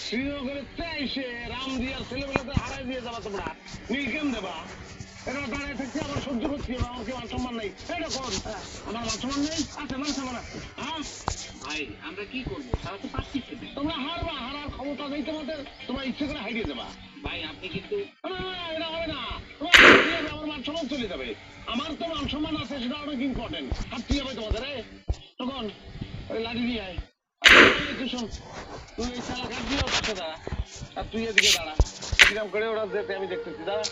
শ্রীনগরেতে এসে রাম দিয়ার ছেলেবেলাতে হারাই দিয়ে যাবা তোমরা নীল কেম দেবা এটা দাঁড়ায় থাকছে আমার সহ্য করছি আমাকে মান সম্মান নেই এটা কোন আমার মান সম্মান নেই আছে মান সম্মান হ্যাঁ ভাই আমরা কি করবো তারা তো পাচ্ছি তোমরা হারবা হারার ক্ষমতা নেই তোমাদের তোমরা ইচ্ছে করে হারিয়ে দেবা ভাই আপনি কিন্তু এটা হবে না আমার মান সম্মান চলে যাবে আমার তো মান সম্মান আছে সেটা অনেক ইম্পর্টেন্ট হাঁটতে যাবে তোমাদের তখন ওই লাঠি নিয়ে আয় তুই এই শালা কাট দিয়ে পাশে দাঁড়া আর তুই এদিকে দাঁড়া কিরম করে ওরা যেতে আমি দেখতেছি দাঁড়া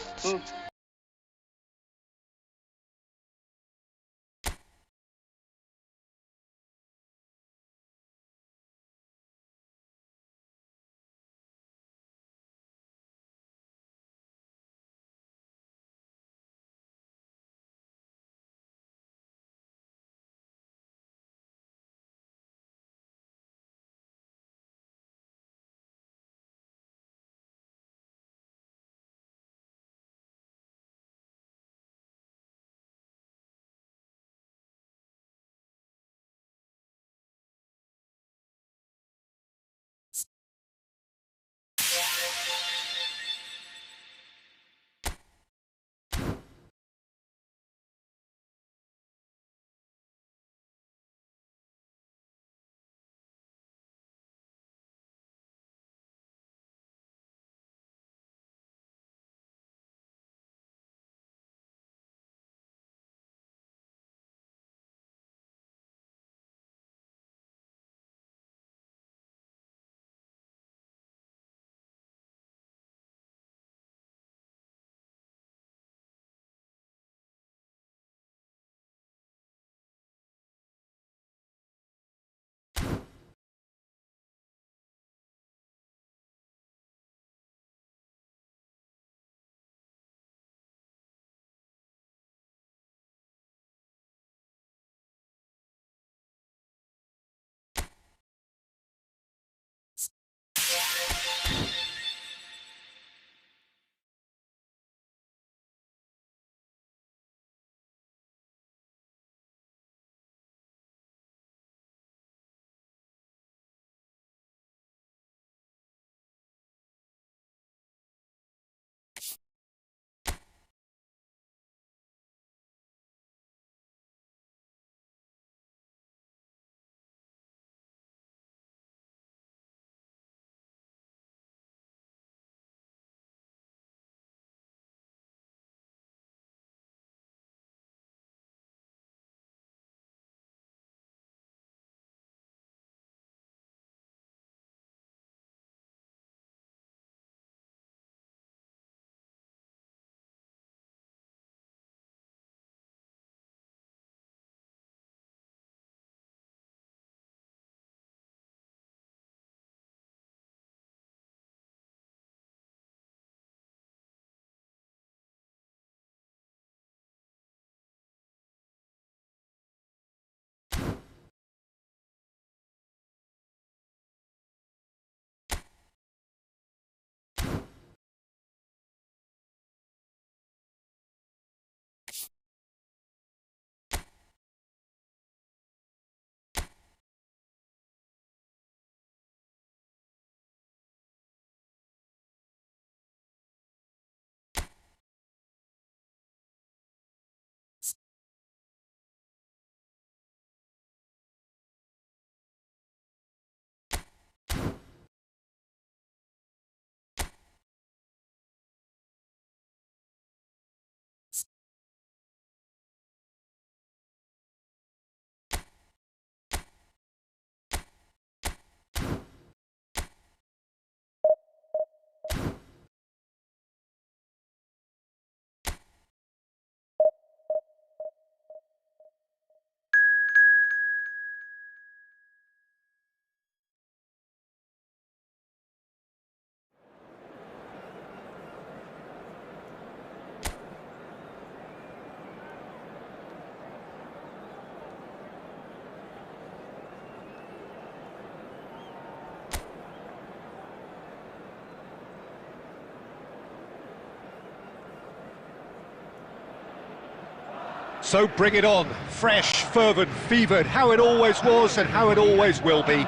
So bring it on, fresh, fervent, fevered, how it always was and how it always will be.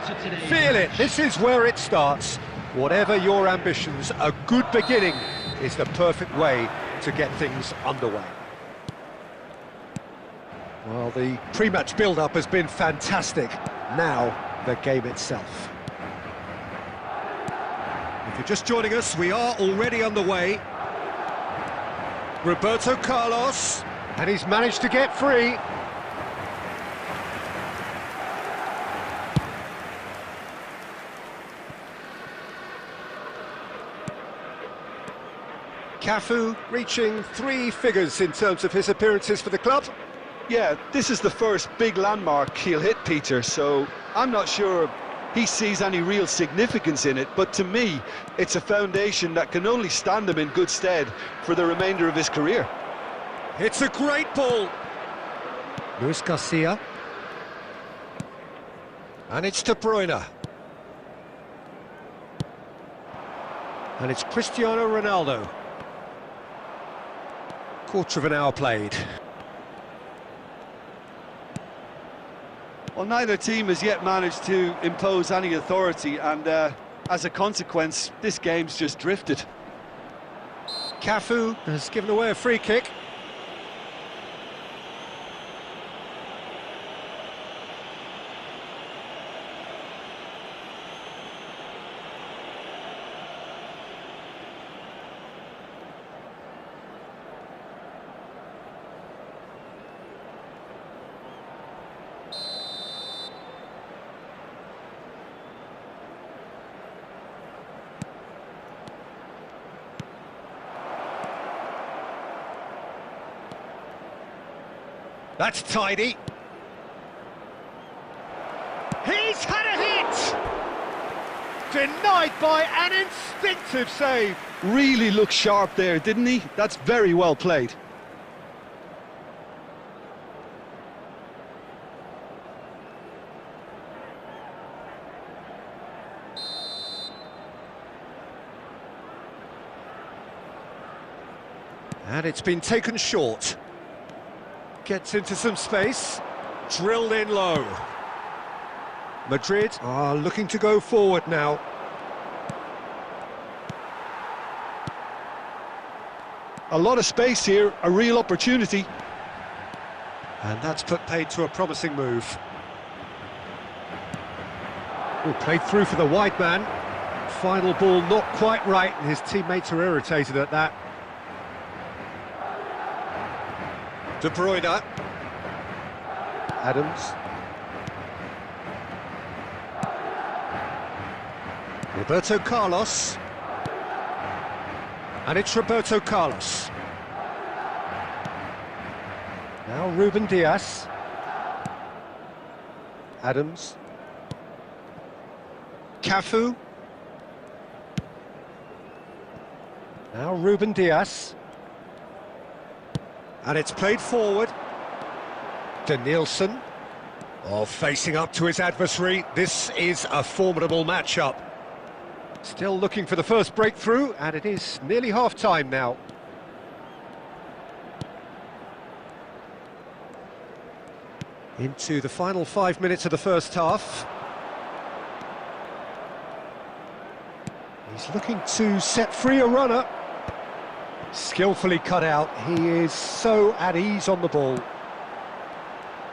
Feel it, this is where it starts. Whatever your ambitions, a good beginning is the perfect way to get things underway. Well, the pre-match build-up has been fantastic. Now, the game itself. If you're just joining us, we are already underway. Roberto Carlos, and he's managed to get free. Cafu reaching 3 figures in terms of his appearances for the club. Yeah, this is the first big landmark he'll hit, Peter, so I'm not sure he sees any real significance in it, but to me, it's a foundation that can only stand him in good stead for the remainder of his career. It's a great ball. Luis Garcia. And it's De Bruyne. And it's Cristiano Ronaldo. Quarter of an hour played. Well, neither team has yet managed to impose any authority, and as a consequence, this game's just drifted. Cafu has given away a free kick. That's tidy. He's had a hit! Denied by an instinctive save. Really looked sharp there, didn't he? That's very well played. And it's been taken short. Gets into some space, drilled in low. Madrid are looking to go forward now. A lot of space here, a real opportunity. And that's put paid to a promising move. Oh, played through for the wide man. Final ball not quite right, and his teammates are irritated at that. De Bruyne. Adams. Roberto Carlos. And it's Roberto Carlos. Now Ruben Diaz. Adams. Cafu. Now Ruben Diaz. And it's played forward. Danielson. Oh, facing up to his adversary. This is a formidable matchup. Still looking for the first breakthrough, and it is nearly half-time now. Into the final 5 minutes of the first half. He's looking to set free a runner. Skillfully cut out. He is so at ease on the ball.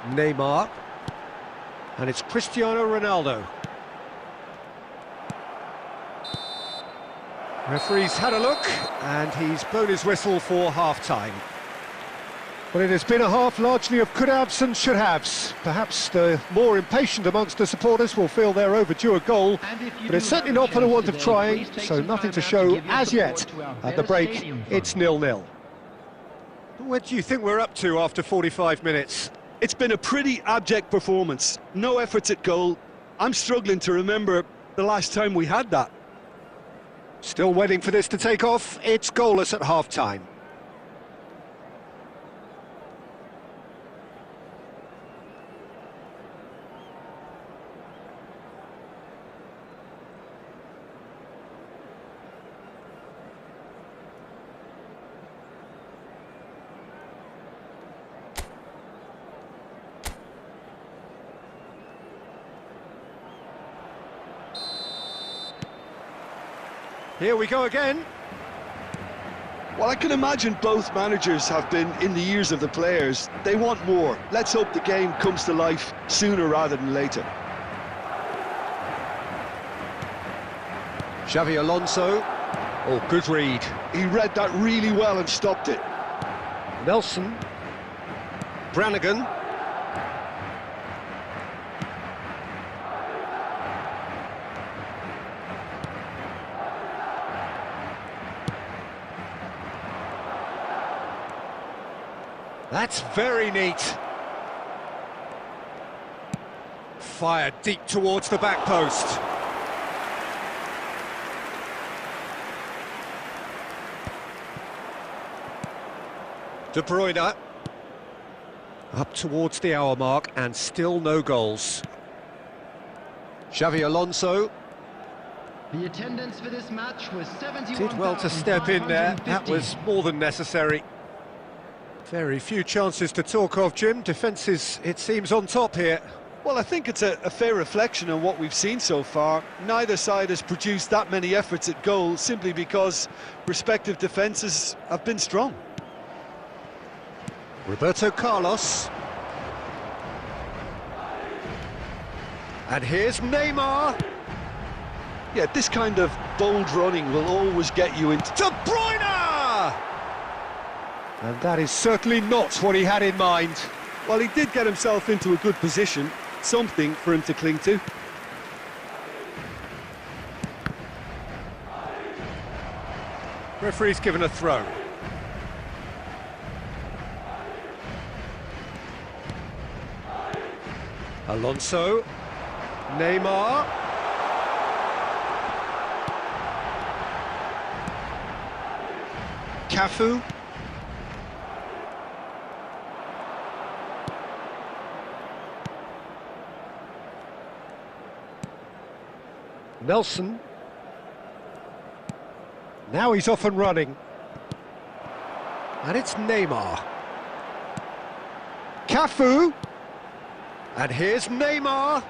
Neymar. And it's Cristiano Ronaldo. Referee's had a look, and he's blown his whistle for half-time. Well, it has been a half largely of could-haves and should-haves. Perhaps the more impatient amongst the supporters will feel they're overdue a goal, but it's certainly not for the want of trying, so nothing to show as yet. At the break, it's 0-0. What do you think we're up to after 45 minutes? It's been a pretty abject performance. No efforts at goal. I'm struggling to remember the last time we had that. Still waiting for this to take off. It's goalless at half-time. Here we go again. Well, I can imagine both managers have been in the ears of the players. They want more. Let's hope the game comes to life sooner rather than later. Xavi Alonso. Oh, good read. He read that really well and stopped it. Nelson. Brannigan. That's very neat. Fired deep towards the back post. De Bruyne. Up towards the hour mark and still no goals. Xavi Alonso. The attendance for this match was 71,550. Did well to step in there. That was more than necessary. Very few chances to talk of, Jim. Defences, it seems, on top here. Well, I think it's a fair reflection on what we've seen so far. Neither side has produced that many efforts at goal simply because respective defences have been strong. Roberto Carlos. And here's Neymar. Yeah, this kind of bold running will always get you into... De Bruyne! And that is certainly not what he had in mind. Well, he did get himself into a good position, something for him to cling to. Referee's given a throw. Alonso. Neymar. Cafu. Nelson. Now he's off and running. And it's Neymar. Cafu. And here's Neymar.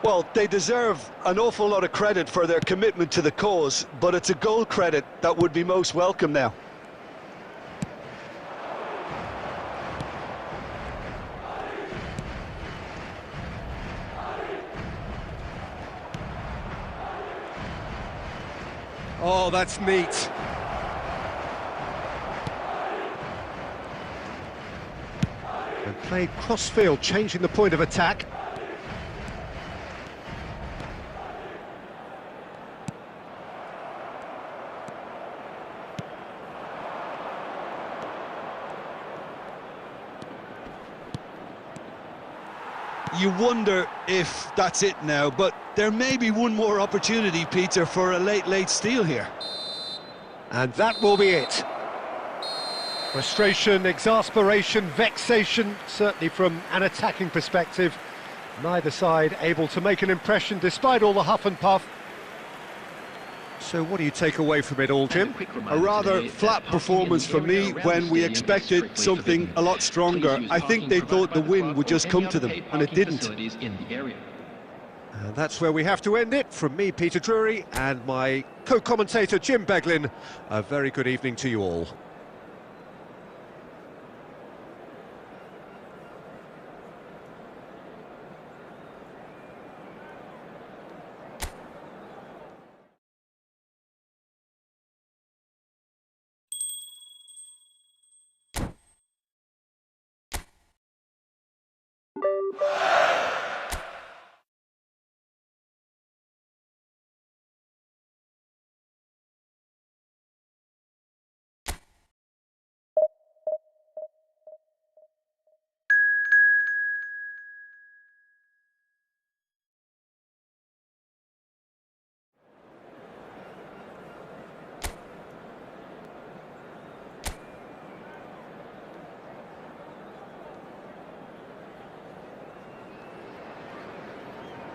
Well, they deserve an awful lot of credit for their commitment to the cause, but it's a goal credit that would be most welcome now. Oh, that's neat. And played cross-field, changing the point of attack. You wonder if that's it now, but there may be one more opportunity, Peter, for a late steal here. And that will be it. Frustration, exasperation, vexation, certainly from an attacking perspective. Neither side able to make an impression despite all the huff and puff. So what do you take away from it all, Jim? A rather flat performance for me when we expected something a lot stronger. I think they thought the win would just come to them, and it didn't. And that's where we have to end it. From me, Peter Drury, and my co-commentator, Jim Beglin, a very good evening to you all.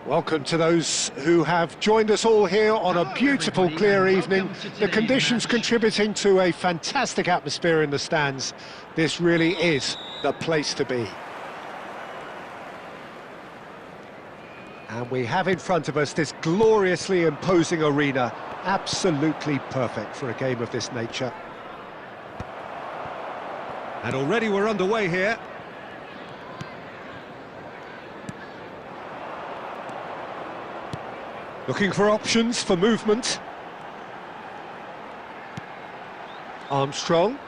Welcome to those who have joined us all here on a beautiful, clear evening. The conditions contributing to a fantastic atmosphere in the stands. This really is the place to be. And we have in front of us this gloriously imposing arena. Absolutely perfect for a game of this nature. And already we're underway here. Looking for options for movement. Armstrong.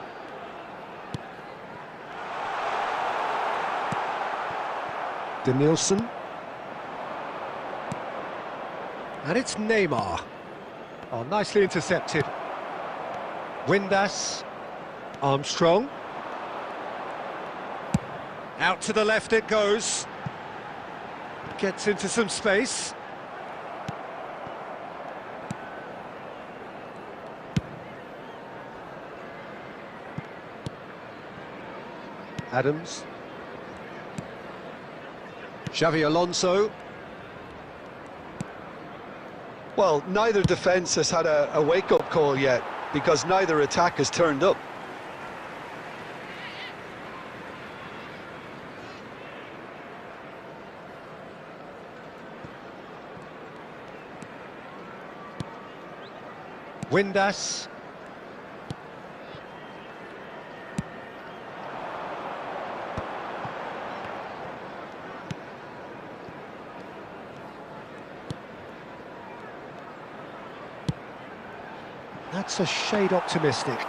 Denilson. And it's Neymar. Oh, nicely intercepted. Windass. Armstrong. Out to the left it goes. Gets into some space. Adams. Xavi Alonso. Well, neither defence has had a wake-up call yet, because neither attack has turned up. Windass. That's a shade optimistic.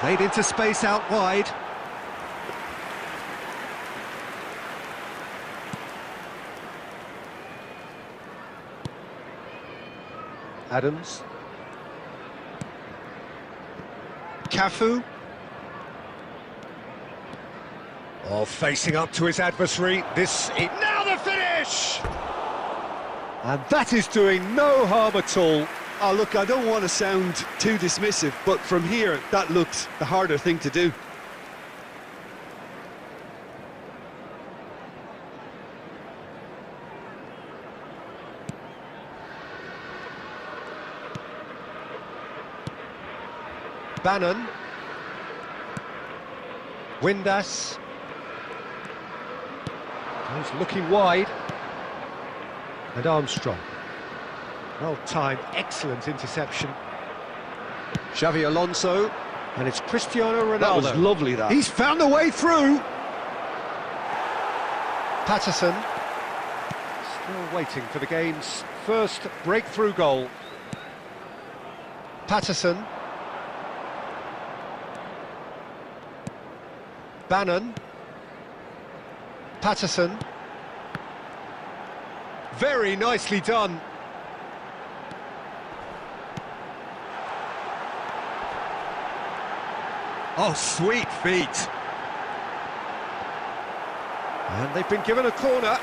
Played into space out wide. Adams. Cafu. Oh, facing up to his adversary. Now the finish! And that is doing no harm at all. Oh, look, I don't want to sound too dismissive, but from here, that looked the harder thing to do. Bannon. Windass. He's looking wide. And Armstrong. Well-timed, excellent interception. Xavi Alonso. And it's Cristiano Ronaldo. That was lovely, that. He's found a way through. Patterson. Still waiting for the game's first breakthrough goal. Patterson. Bannon. Patterson. Very nicely done. Oh, sweet feet. And they've been given a corner.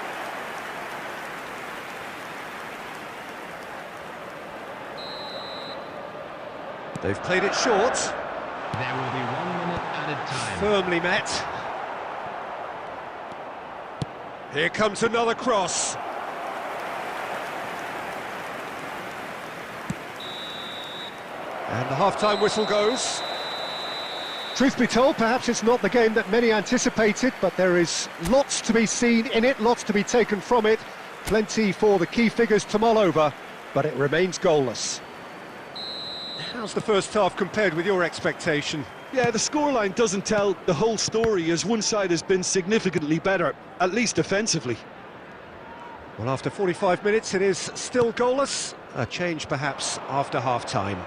They've played it short. There will be 1 minute added time. Firmly met. Here comes another cross. And the half-time whistle goes. Truth be told, perhaps it's not the game that many anticipated, but there is lots to be seen in it, lots to be taken from it. Plenty for the key figures to mull over, but it remains goalless. How's the first half compared with your expectation? Yeah, the scoreline doesn't tell the whole story, as one side has been significantly better, at least defensively. Well, after 45 minutes, it is still goalless. A change, perhaps, after half-time.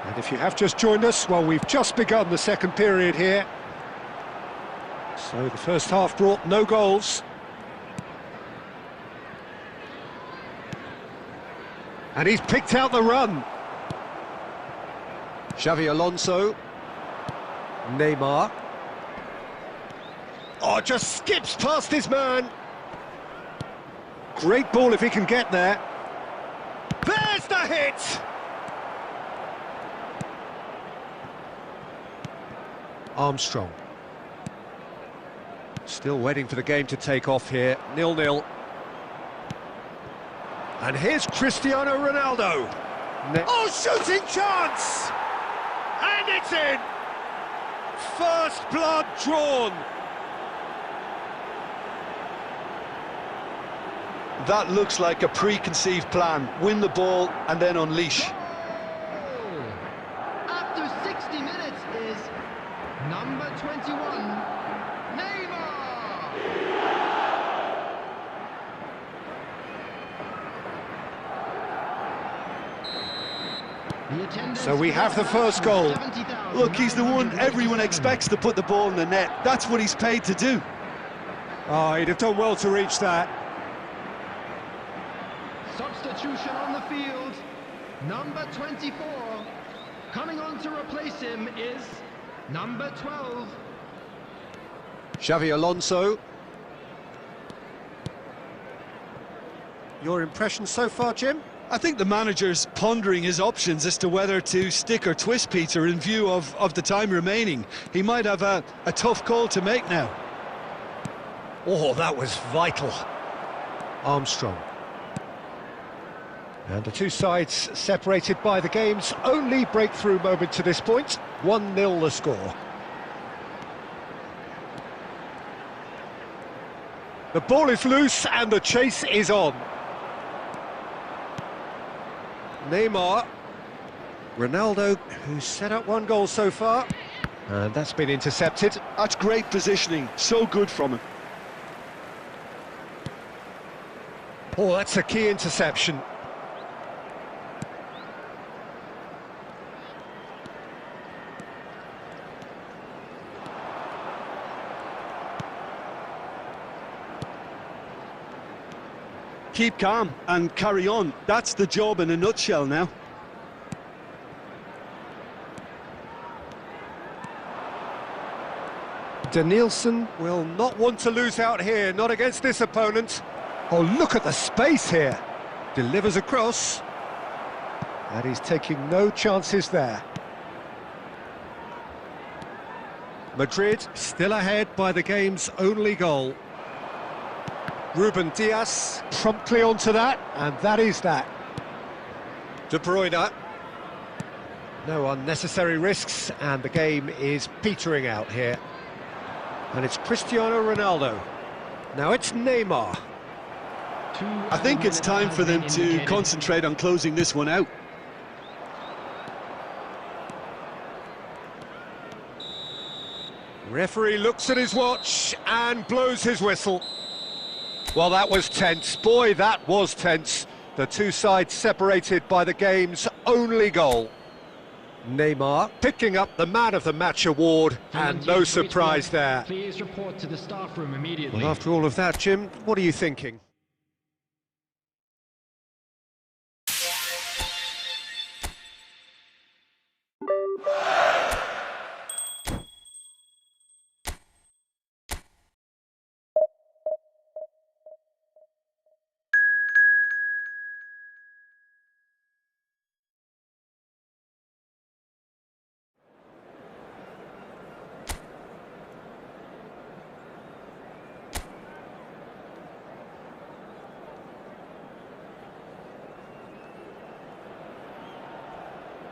And if you have just joined us, well, we've just begun the second period here. So the first half brought no goals. And he's picked out the run. Xavi Alonso. Neymar. Oh, just skips past his man. Great ball if he can get there. There's the hit! Armstrong. Still waiting for the game to take off here. 0-0. And here's Cristiano Ronaldo. Oh, shooting chance! And it's in! First blood drawn. That looks like a preconceived plan. Win the ball and then unleash. After 60 minutes is number 21, Neymar. So we have the first goal. Look, he's the one everyone expects to put the ball in the net. That's what he's paid to do. Oh, he'd have done well to reach that. Substitution on the field, number 24. Coming on to replace him is number 12. Xavi Alonso. Your impression so far, Jim? I think the manager's pondering his options as to whether to stick or twist Peter in view of the time remaining. He might have a tough call to make now. Oh, that was vital. Armstrong. And the two sides separated by the game's only breakthrough moment to this point. 1-0 the score. The ball is loose and the chase is on. Neymar. Ronaldo, who's set up one goal so far. And that's been intercepted. That's great positioning, so good from him. Oh, that's a key interception. Keep calm and carry on. That's the job in a nutshell now. Danielson will not want to lose out here, not against this opponent. Oh, look at the space here. Delivers across. And he's taking no chances there. Madrid still ahead by the game's only goal. Ruben Dias promptly onto that, and that is that. De Bruyne. No unnecessary risks, and the game is petering out here. And it's Cristiano Ronaldo. Now it's Neymar. I think it's time for them to concentrate on closing this one out. Referee looks at his watch and blows his whistle. Well, that was tense. Boy, that was tense. The two sides separated by the game's only goal. Neymar picking up the Man of the Match award, and no surprise there. Please report to the staff room immediately. Well, after all of that, Jim, what are you thinking?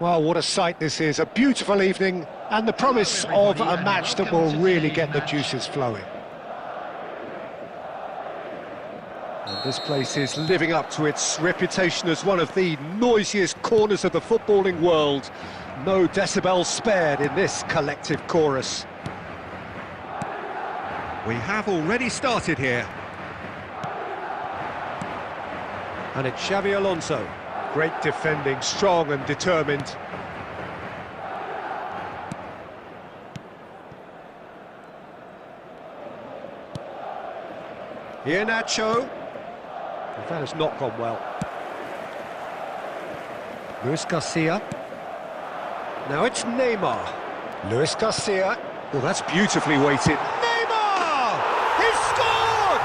Well, what a sight this is, a beautiful evening and the promise of a match that will really get the juices flowing. And this place is living up to its reputation as one of the noisiest corners of the footballing world. No decibels spared in this collective chorus. We have already started here. And it's Xavi Alonso. Great defending, strong and determined. Here Nacho. That has not gone well. Luis Garcia. Now it's Neymar. Luis Garcia. Well, that's beautifully weighted. Neymar! He's scored!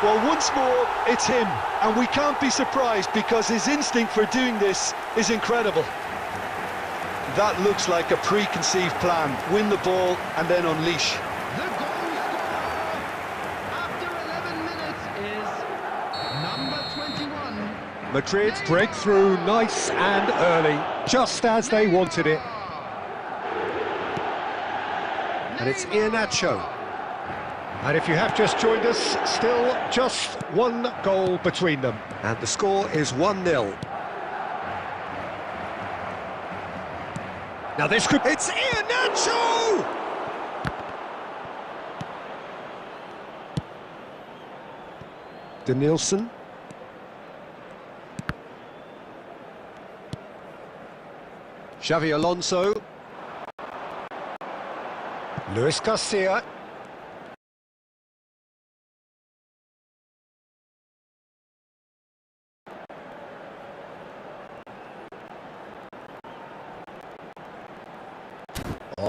Well, once more, it's him, and we can't be surprised because his instinct for doing this is incredible. That looks like a preconceived plan. Win the ball and then unleash. The goal scorer after 11 minutes is number 21, Madrid break through nice and early, just as they wanted it. And it's Iheanacho. And if you have just joined us, still just one goal between them. And the score is 1-0. Now this could... It's Iheanacho! Denilson. Xavi Alonso. Luis Garcia.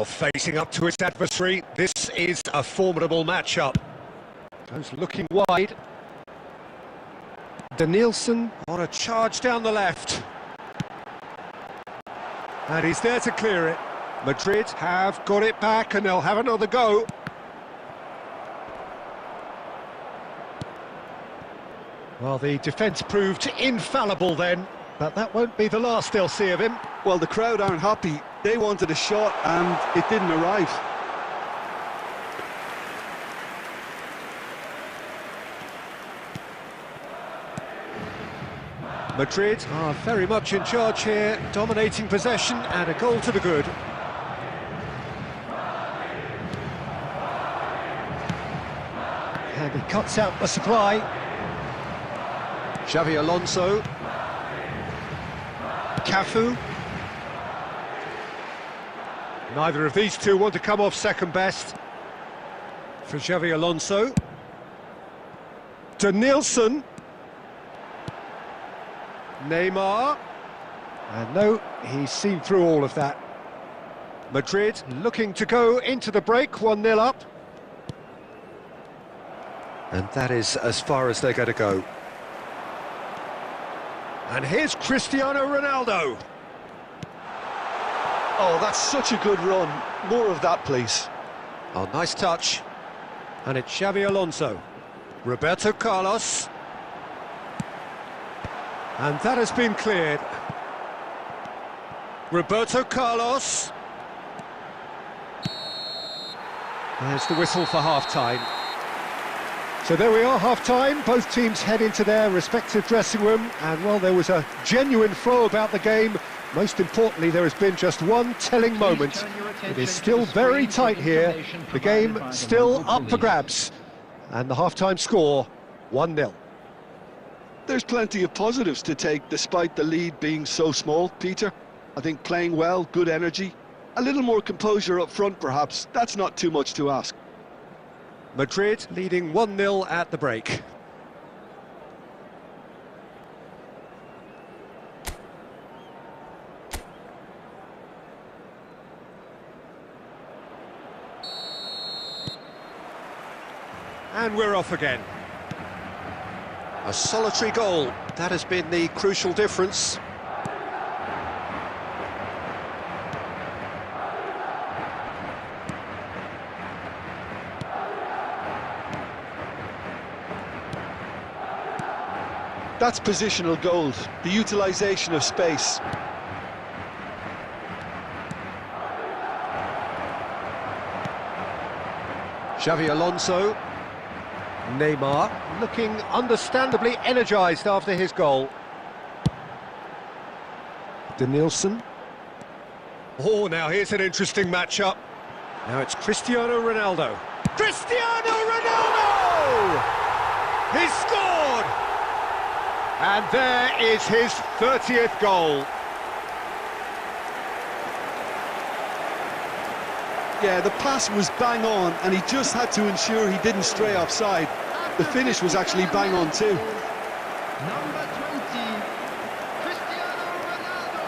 Facing up to his adversary, this is a formidable matchup. Goes looking wide. Denilson on a charge down the left. And he's there to clear it. Madrid have got it back and they'll have another go. Well, the defence proved infallible then, but that won't be the last they'll see of him. Well, the crowd aren't happy. They wanted a shot and it didn't arrive. Madrid are very much in charge here, dominating possession and a goal to the good. And he cuts out the supply. Xavi Alonso. Cafu. Neither of these two want to come off second best. For Xavi Alonso. Denilson. Neymar. And no, he's seen through all of that. Madrid looking to go into the break, 1-0 up. And that is as far as they're going to go. And here's Cristiano Ronaldo. Oh, that's such a good run. More of that, please. Oh, nice touch. And it's Xavi Alonso. Roberto Carlos. And that has been cleared. Roberto Carlos. There's the whistle for half-time. So there we are, half-time. Both teams head into their respective dressing room. And, well, there was a genuine flow about the game. Most importantly, there has been just one telling moment. It is still very tight here. The game still up for grabs. And the half-time score, 1-0. There's plenty of positives to take despite the lead being so small, Peter. I think playing well, good energy. A little more composure up front, perhaps. That's not too much to ask. Madrid leading 1-0 at the break. And we're off again. A solitary goal, that has been the crucial difference. That's positional gold, the utilisation of space. Xavi Alonso. Neymar looking understandably energised after his goal. Denilson. Oh, now here's an interesting matchup. Now it's Cristiano Ronaldo. Cristiano Ronaldo! He's scored! And there is his 30th goal. Yeah, the pass was bang on, and he just had to ensure he didn't stray offside. The finish was actually bang on too. Number 20, Cristiano Ronaldo.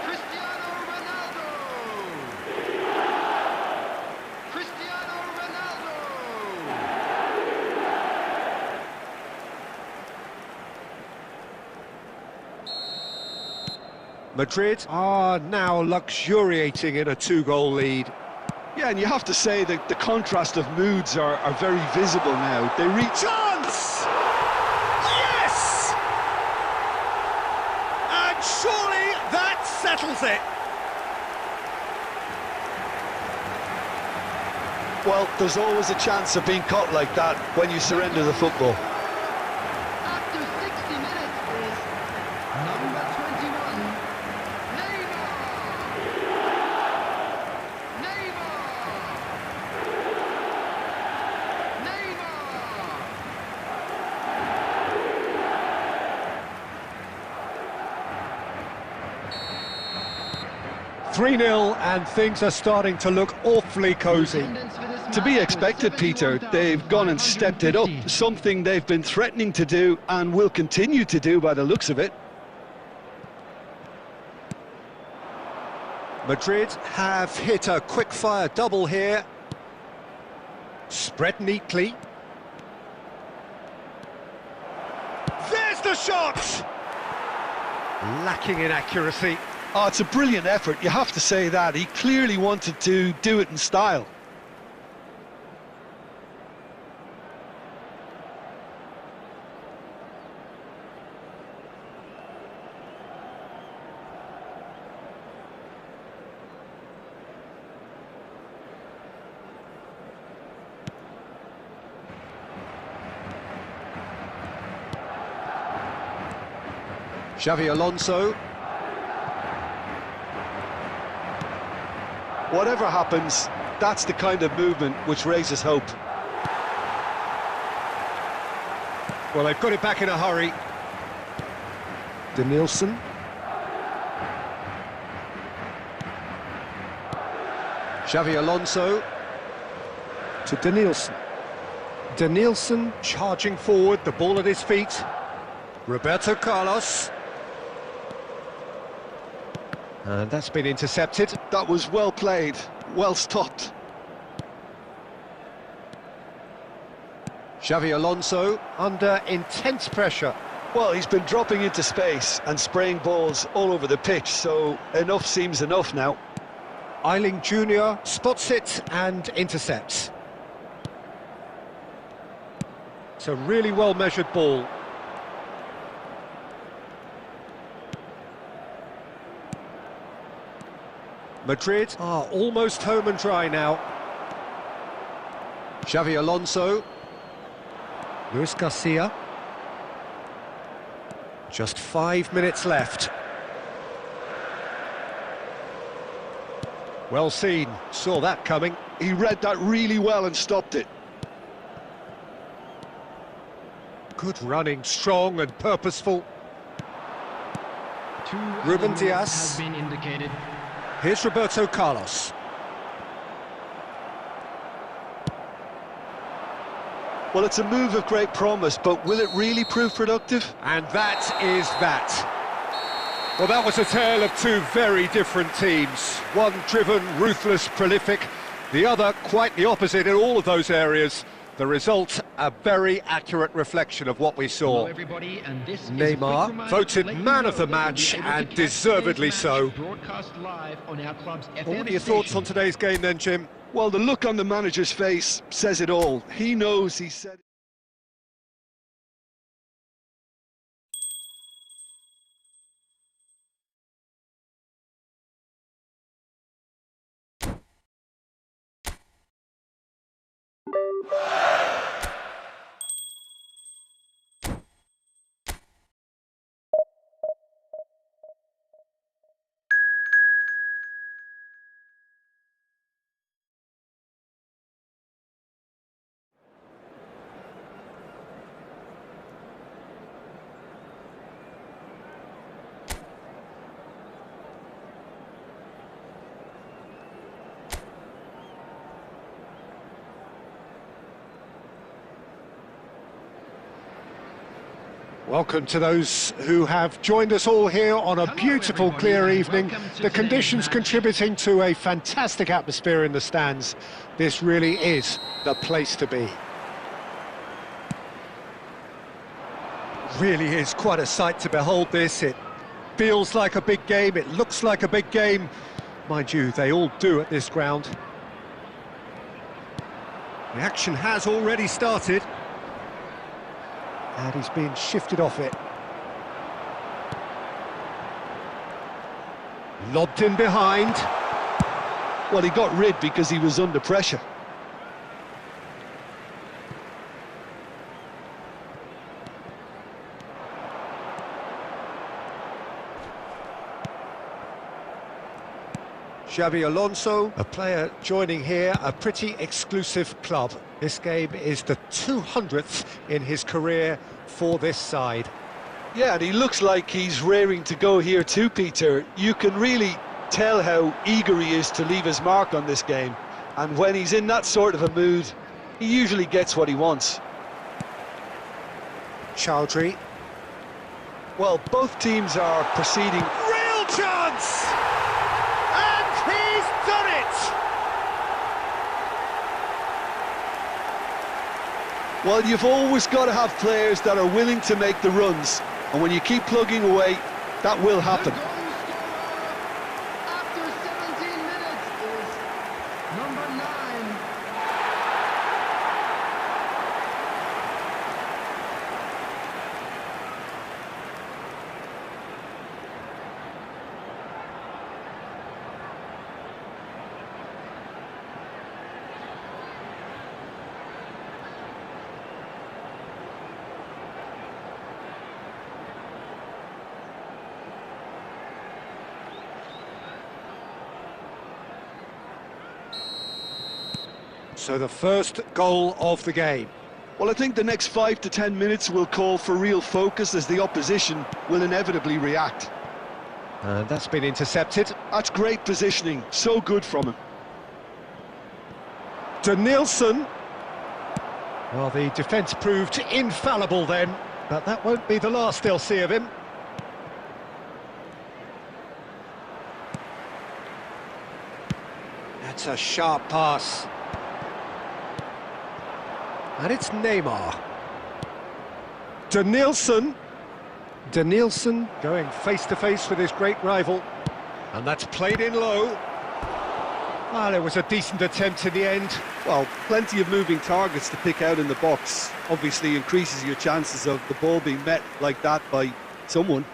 Cristiano Ronaldo. Cristiano Ronaldo. Madrid are now luxuriating in a two-goal lead. Yeah, and you have to say that the contrast of moods are very visible now. They reach... Chance! Surely that settles it. Well, there's always a chance of being caught like that when you surrender the football. After 60 minutes is number 21, Neymar! Neymar! Neymar! 3-0 and things are starting to look awfully cosy. To be expected, Peter. They've gone and stepped it up, something they've been threatening to do and will continue to do by the looks of it. Madrid have hit a quick-fire double here. Spread neatly. There's the shot! Lacking in accuracy. Oh, it's a brilliant effort, you have to say that. He clearly wanted to do it in style. Xavi Alonso. Whatever happens, that's the kind of movement which raises hope. Well, they've got it back in a hurry. Denilson. Xavi Alonso to Denilson. Denilson charging forward, the ball at his feet. Roberto Carlos. And that's been intercepted. That was well played, well stopped. Xavi Alonso under intense pressure. Well, he's been dropping into space and spraying balls all over the pitch, so enough seems enough now. Eiling Jr. spots it and intercepts. It's a really well-measured ball. Madrid are almost home and dry now. Xavi Alonso. Luis Garcia. Just 5 minutes left. Well seen, saw that coming. He read that really well and stopped it. Good running, strong and purposeful. Ruben Diaz has been indicated. Here's Roberto Carlos. Well, it's a move of great promise, but will it really prove productive? And that is that. Well, that was a tale of two very different teams. One driven, ruthless, prolific. The other quite the opposite in all of those areas. The result, a very accurate reflection of what we saw. Hello everybody, and this is Neymar voted man of the match, and deservedly so. Broadcast live on our club's FM What are your thoughts on today's game then, Jim? Well, the look on the manager's face says it all. He knows he said... Welcome to those who have joined us all here on a beautiful, clear evening. The conditions contributing to a fantastic atmosphere in the stands. This really is the place to be. Really is quite a sight to behold this. It feels like a big game, it looks like a big game. Mind you, they all do at this ground. The action has already started. And he's being shifted off it. Lobbed in behind. Well, he got rid because he was under pressure. Xabi Alonso, a player joining here, a pretty exclusive club. This game is the 200th in his career for this side. Yeah, and he looks like he's raring to go here too, Peter. You can really tell how eager he is to leave his mark on this game. And when he's in that sort of a mood, he usually gets what he wants. Chowdhury. Well, both teams are proceeding. Real chance! And he's done it! Well, you've always got to have players that are willing to make the runs. And when you keep plugging away, that will happen. The goal scorer after 17 minutes is number 9. So the first goal of the game. Well, I think the next 5 to 10 minutes will call for real focus as the opposition will inevitably react. And that's been intercepted. That's great positioning, so good from him. Denilson. Well, the defence proved infallible then, but that won't be the last they'll see of him. That's a sharp pass. And it's Neymar. Denilson. Denilson going face-to-face with his great rival. And that's played in low. Well, it was a decent attempt in the end. Well, plenty of moving targets to pick out in the box. Obviously increases your chances of the ball being met like that by someone.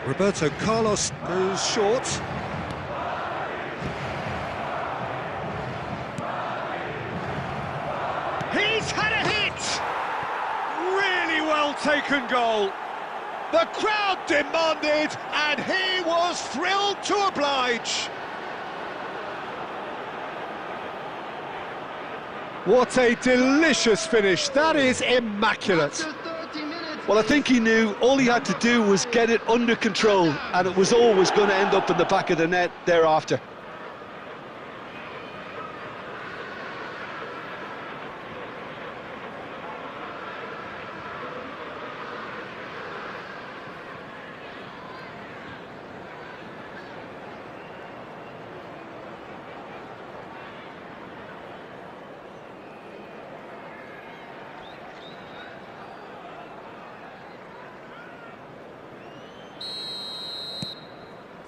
Roberto Carlos goes short. He's had a hit! Really well taken goal. The crowd demanded, and he was thrilled to oblige. What a delicious finish. That is immaculate. After 30 minutes. Well, I think he knew all he had to do was get it under control, and it was always going to end up in the back of the net thereafter.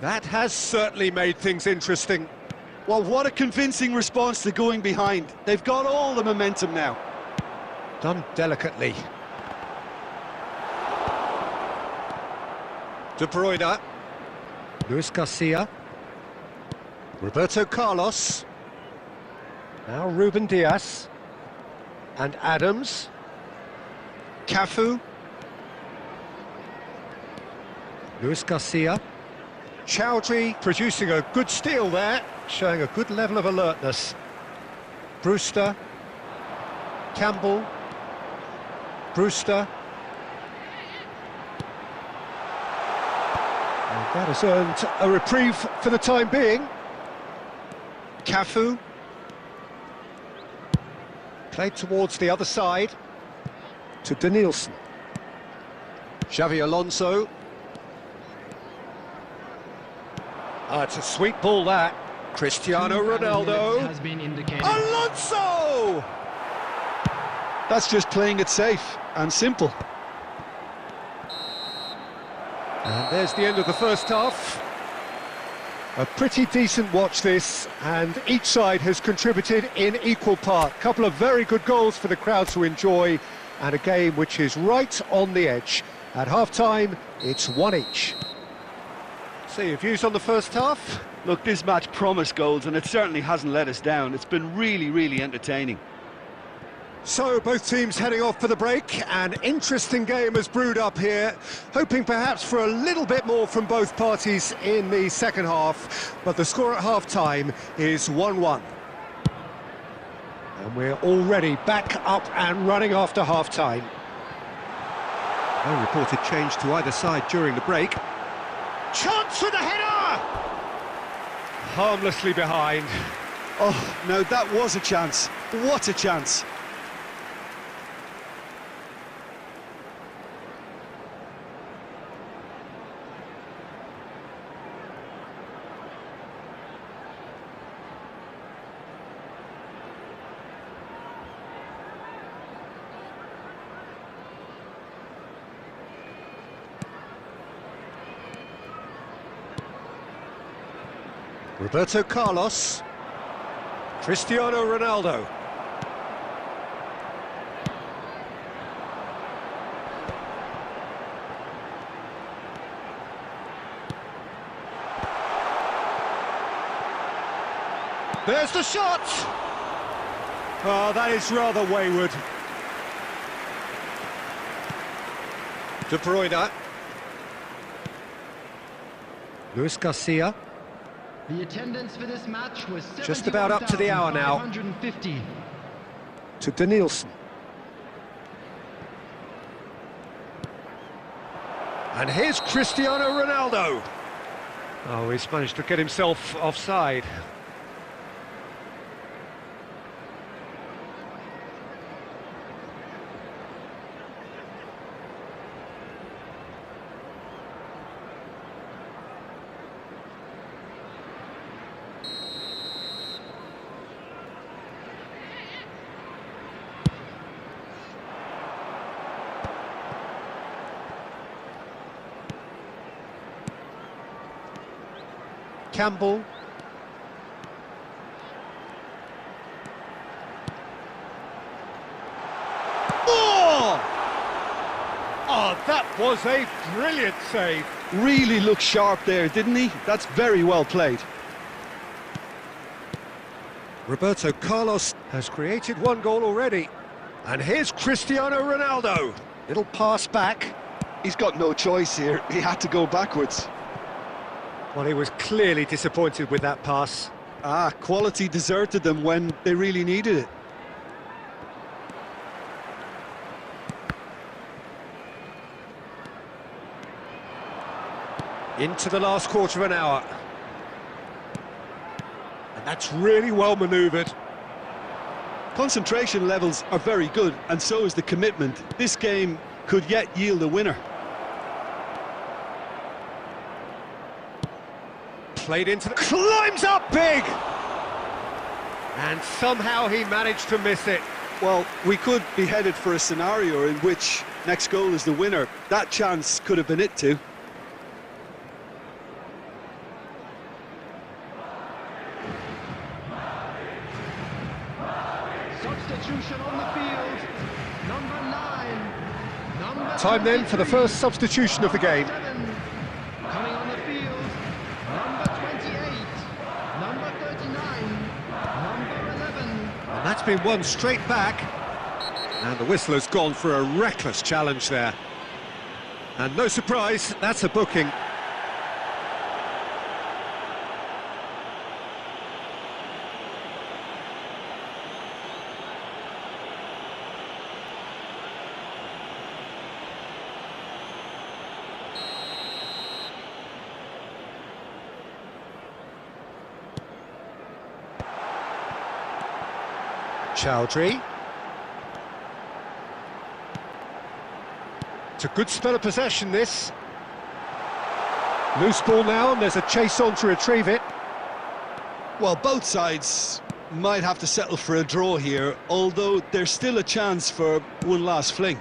That has certainly made things interesting. Well, what a convincing response to going behind. They've got all the momentum now. Done delicately. De Bruyne. Luis Garcia. Roberto Carlos. Now Ruben Diaz. And Adams. Cafu. Luis Garcia. Chowdhury producing a good steal there, showing a good level of alertness. Brewster. Campbell. Brewster. And that has earned a reprieve for the time being. Cafu. Played towards the other side. To Denilson. Xabi Alonso. It's a sweet ball, that. Cristiano Ronaldo. Has been indicated. Alonso! That's just playing it safe and simple. And there's the end of the first half. A pretty decent watch this, and each side has contributed in equal part. Couple of very good goals for the crowd to enjoy, and a game which is right on the edge. At half-time, it's 1 each. So your views on the first half? Look, this match promised goals, and it certainly hasn't let us down. It's been really, really entertaining. So both teams heading off for the break. An interesting game has brewed up here, hoping perhaps for a little bit more from both parties in the second half, but the score at half-time is 1-1. And we're already back up and running after half-time. No reported change to either side during the break. Chance with the header! Harmlessly behind. Oh, now that was a chance. What a chance. Roberto Carlos, Cristiano Ronaldo. There's the shot! Oh, that is rather wayward. De Bruyne. Luis Garcia. The attendance for this match was Just about up to the hour now. 71,550. To Danielson. And here's Cristiano Ronaldo. Oh, he's managed to get himself offside. Campbell. Oh! Oh, that was a brilliant save. Really looked sharp there, didn't he? That's very well played. Roberto Carlos has created one goal already. And here's Cristiano Ronaldo. Little pass back. He's got no choice here. He had to go backwards. Well, he was clearly disappointed with that pass. Quality deserted them when they really needed it. Into the last quarter of an hour. And that's really well manoeuvred. Concentration levels are very good, and so is the commitment. This game could yet yield a winner. Played into the... climbs up big! And somehow he managed to miss it. Well, we could be headed for a scenario in which next goal is the winner. That chance could have been it too. Substitution on the field. Number 9. Number Time then for the first substitution of the game. 7. Coming on the field. Number 28. Number 39. Number 11. And that's been won straight back. And the whistle has gone for a reckless challenge there. And no surprise, that's a booking. Chowdhury. It's a good spell of possession, this. Loose ball now, and there's a chase on to retrieve it. Well, both sides might have to settle for a draw here, although there's still a chance for one last fling.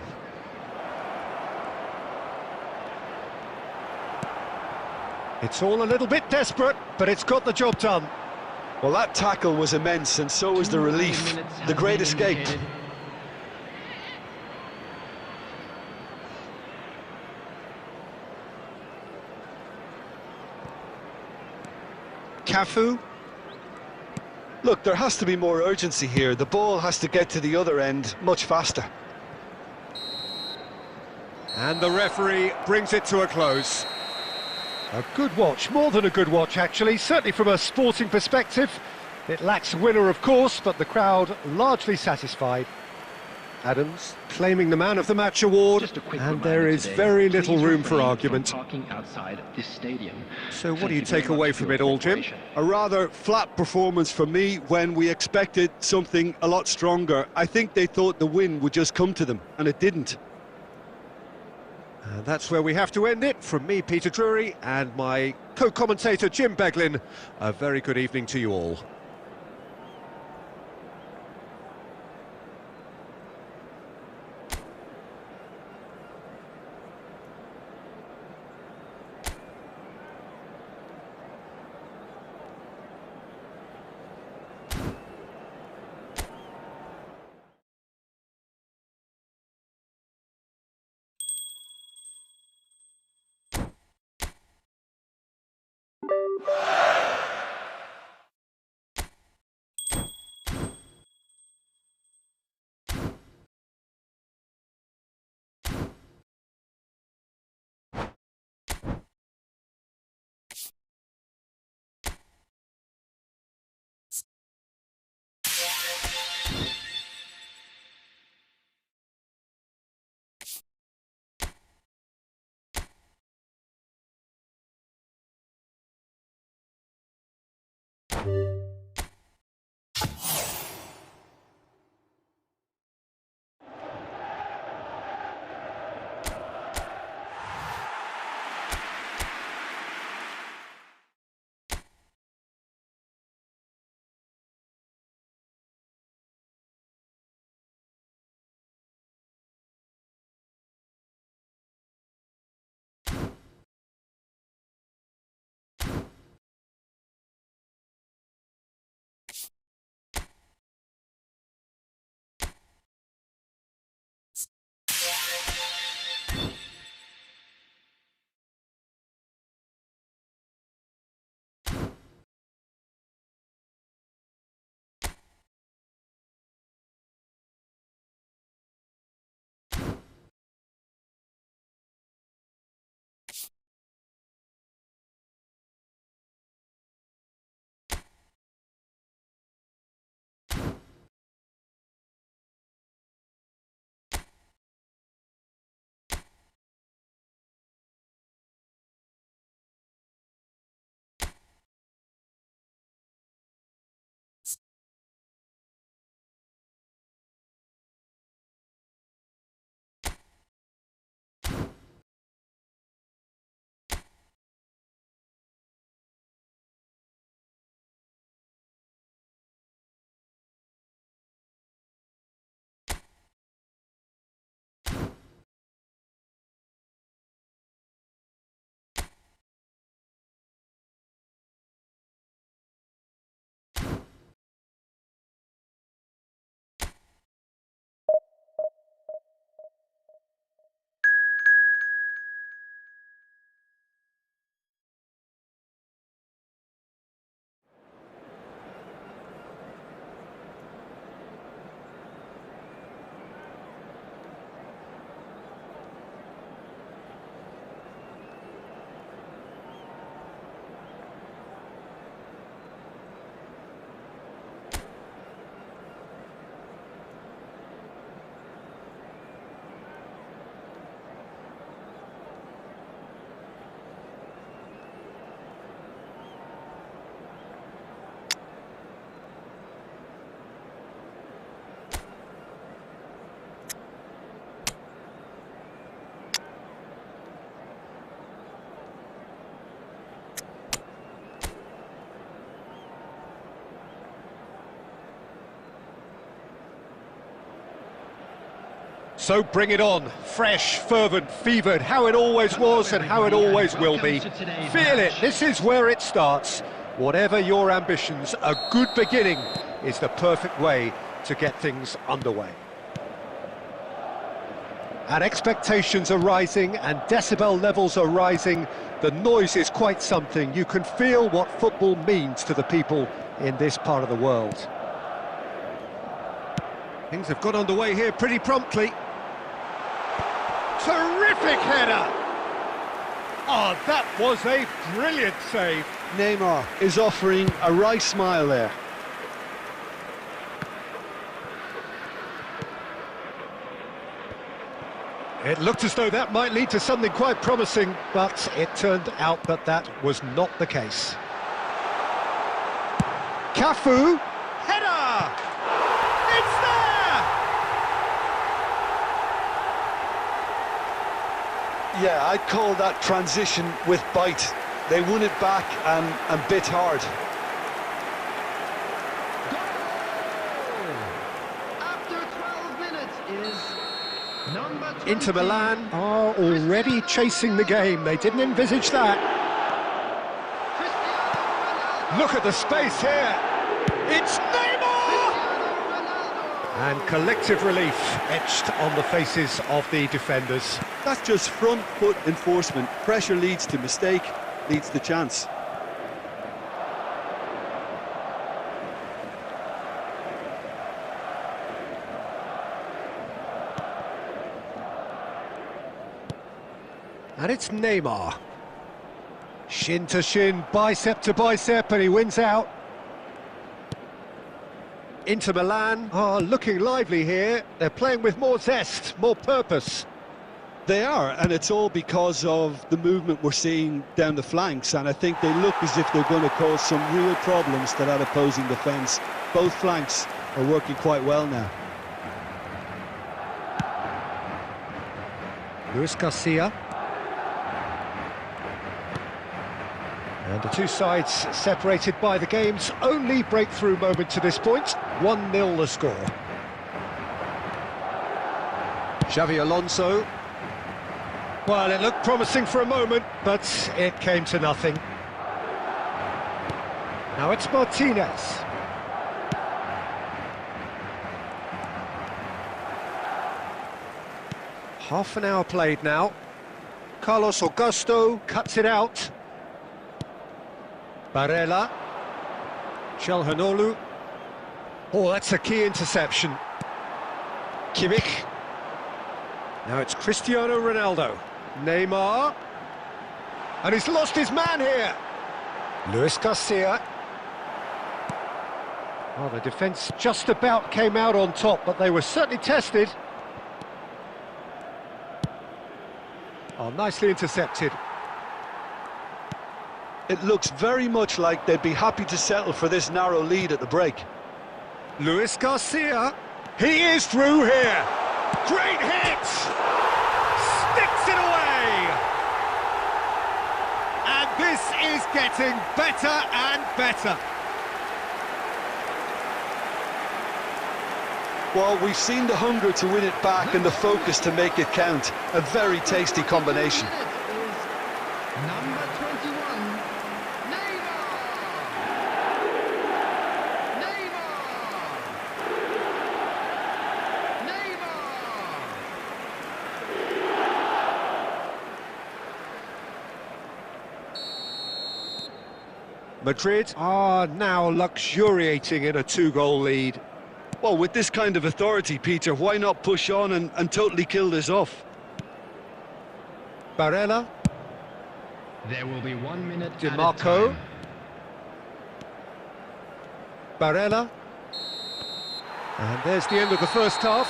It's all a little bit desperate, but it's got the job done. Well, that tackle was immense, and so was the relief. The great escape. Cafu. Look, there has to be more urgency here. The ball has to get to the other end much faster. And the referee brings it to a close. A good watch, more than a good watch actually, certainly from a sporting perspective. It lacks a winner of course, but the crowd largely satisfied. Adams claiming the Man of the Match award, and there is very little room for argument. Parking outside this stadium. So what do you take away from it all, Jim? A rather flat performance for me when we expected something a lot stronger. I think they thought the win would just come to them, and it didn't. And that's where we have to end it. From me, Peter Drury, and my co-commentator, Jim Beglin, a very good evening to you all. So bring it on, fresh, fervent, fevered, how it always was and how it always will be. Feel it, this is where it starts. Whatever your ambitions, a good beginning is the perfect way to get things underway. And expectations are rising and decibel levels are rising. The noise is quite something. You can feel what football means to the people in this part of the world. Things have got underway here pretty promptly. Terrific header! Oh, that was a brilliant save. Neymar is offering a wry smile there. It looked as though that might lead to something quite promising, but it turned out that that was not the case. Cafu, header! It's there! Yeah, I'd call that transition with bite. They won it back and bit hard. After 12 minutes is number 20. Inter Milan are already chasing the game. They didn't envisage that. Look at the space here. It's Neymar! And collective relief etched on the faces of the defenders. That's just front foot enforcement. Pressure leads to mistake, leads to chance. And it's Neymar. Shin to shin, bicep to bicep, and he wins out. Inter Milan are looking lively here. They're playing with more zest, more purpose. They are, and it's all because of the movement we're seeing down the flanks, and I think they look as if they're going to cause some real problems to that opposing defence. Both flanks are working quite well now. Luis Garcia. And the two sides separated by the game's only breakthrough moment to this point. 1-0 the score. Xavi Alonso. Well, it looked promising for a moment, but it came to nothing. Now it's Martinez. Half an hour played now. Carlos Augusto cuts it out. Barella. Çalhanoğlu. Oh, that's a key interception. Kimmich. Now it's Cristiano Ronaldo. Neymar. And he's lost his man here. Luis Garcia. Well, the defence just about came out on top, but they were certainly tested. Oh, nicely intercepted. It looks very much like they'd be happy to settle for this narrow lead at the break. Luis Garcia. He is through here. Great hit! Sticks it away! And this is getting better and better. Well, we've seen the hunger to win it back and the focus to make it count. A very tasty combination. Number 21, Neymar! Madrid are now luxuriating in a two-goal lead. Well, with this kind of authority, Peter, why not push on and totally kill this off? Barella. There will be 1 minute Di added Marco. time. Barella. And there's the end of the first half.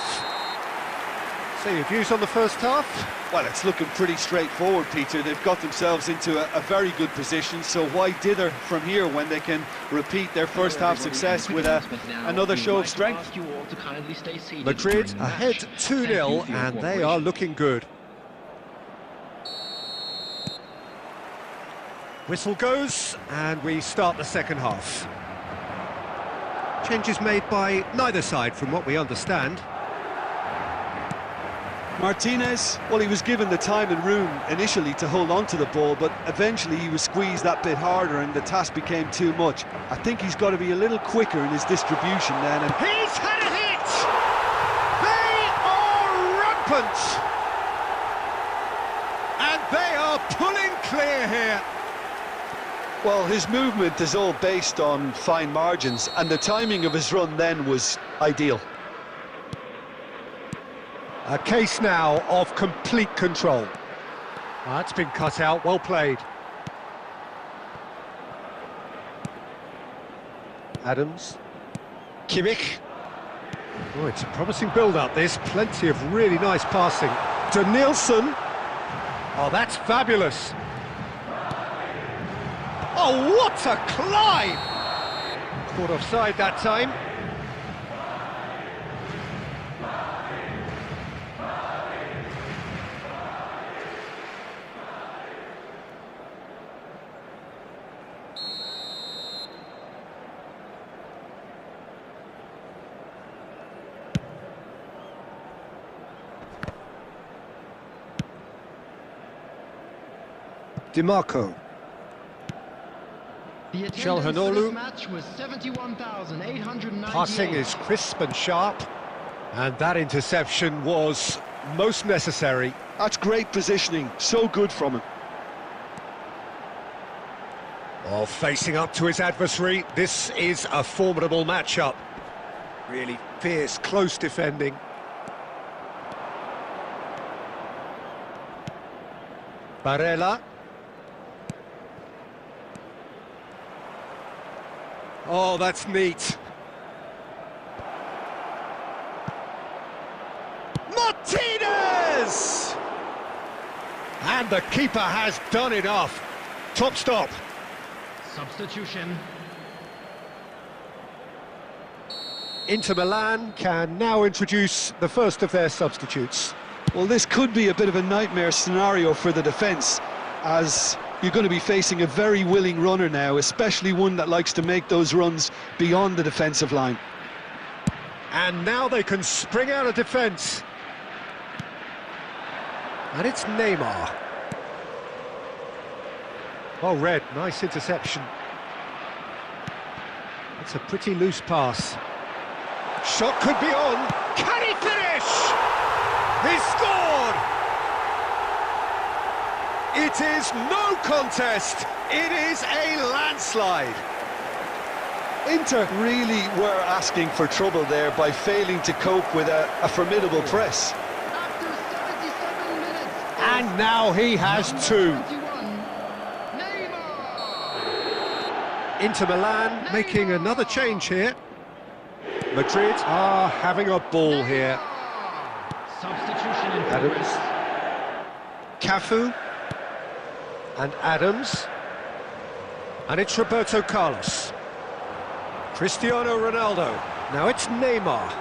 So your views on the first half? Well, it's looking pretty straightforward, Peter. They've got themselves into a very good position, so why dither from here when they can repeat their first half success with another show of strength? Madrid ahead 2-0 and they are looking good. Whistle goes and we start the second half. Changes made by neither side from what we understand. Martinez, well, he was given the time and room initially to hold on to the ball, but eventually he was squeezed that bit harder and the task became too much. I think he's got to be a little quicker in his distribution then. And he's had a hit! They are rampant! They are pulling clear here. Well, his movement is all based on fine margins, and the timing of his run then was ideal. A case now of complete control. That's been cut out, well played. Adams. Kimmich. Oh, it's a promising build-up, this. Plenty of really nice passing. To Nielsen. Oh, that's fabulous. Oh, what a climb! Caught offside that time. DiMarco. The attendance for Çalhanoğlu. this match was 71,898. Passing is crisp and sharp. And that interception was most necessary. That's great positioning, so good from him. Oh, facing up to his adversary, this is a formidable matchup. Really fierce, close defending. Barella. Oh, that's neat. Martinez! And the keeper has done enough. Top stop. Substitution. Inter Milan can now introduce the first of their substitutes. Well, this could be a bit of a nightmare scenario for the defence, as you're going to be facing a very willing runner now, especially one that likes to make those runs beyond the defensive line. And now they can spring out of defence. And it's Neymar. Oh, Red, nice interception. It's a pretty loose pass. Shot could be on. Can he finish? He scored! It is no contest. It is a landslide. Inter really were asking for trouble there by failing to cope with a formidable press. After 77 minutes. And now he has two. 21, Neymar. Inter Milan making another change here. Madrid are having a ball here. Substitution in Adams. progress. Cafu. And Adams. And it's Roberto Carlos. Cristiano Ronaldo. Now it's Neymar.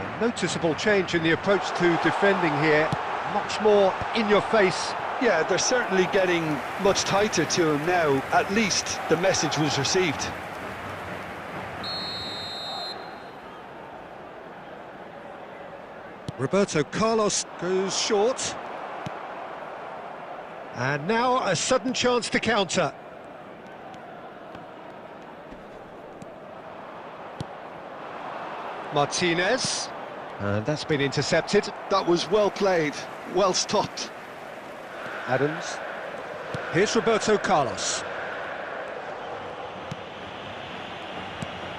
A noticeable change in the approach to defending here. Much more in your face. Yeah, they're certainly getting much tighter to him now. At least the message was received. Roberto Carlos goes short. And now a sudden chance to counter. Martinez. And that's been intercepted. That was well played, well stopped. Adams. Here's Roberto Carlos.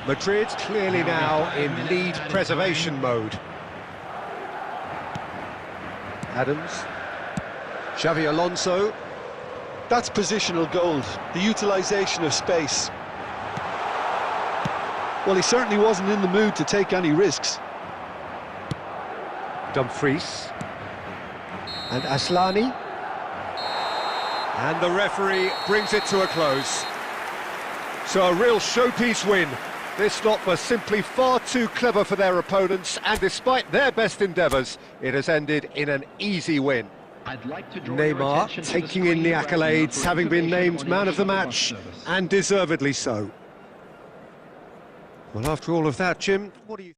Madrid clearly now in lead preservation mode. Adams. Xavi Alonso. That's positional gold, the utilisation of space. Well, he certainly wasn't in the mood to take any risks. Dumfries. And Aslani. And the referee brings it to a close. So a real showpiece win. This lot was simply far too clever for their opponents, and despite their best endeavours, it has ended in an easy win. I'd like to draw your Neymar attention to taking the in the screen right now accolades, for having been information named on man your of the shuttle bus match, service. and deservedly so. Well, after all of that, Jim, what do you...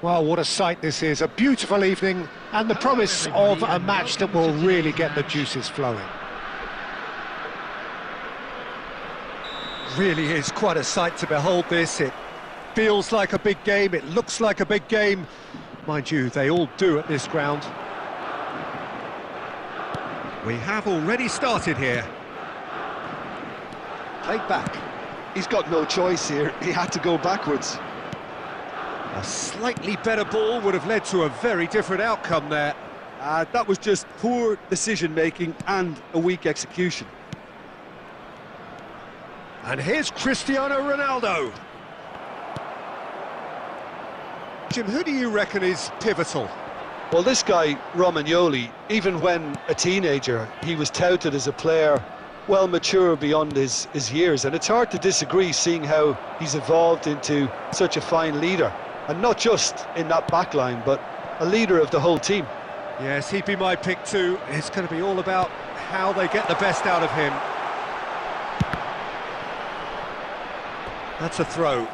Well, what a sight this is, a beautiful evening and the promise of a match that will really get the juices flowing. Really is quite a sight to behold this. It feels like a big game, it looks like a big game. Mind you, they all do at this ground. We have already started here. Played back. He's got no choice here, he had to go backwards. A slightly better ball would have led to a very different outcome there. That was just poor decision-making and a weak execution. And here's Cristiano Ronaldo. Jim, who do you reckon is pivotal? Well, this guy, Romagnoli, even when a teenager, he was touted as a player well mature beyond his years, and it's hard to disagree seeing how he's evolved into such a fine leader. And not just in that back line, but a leader of the whole team. Yes, he'd be my pick too. It's going to be all about how they get the best out of him. That's a throw.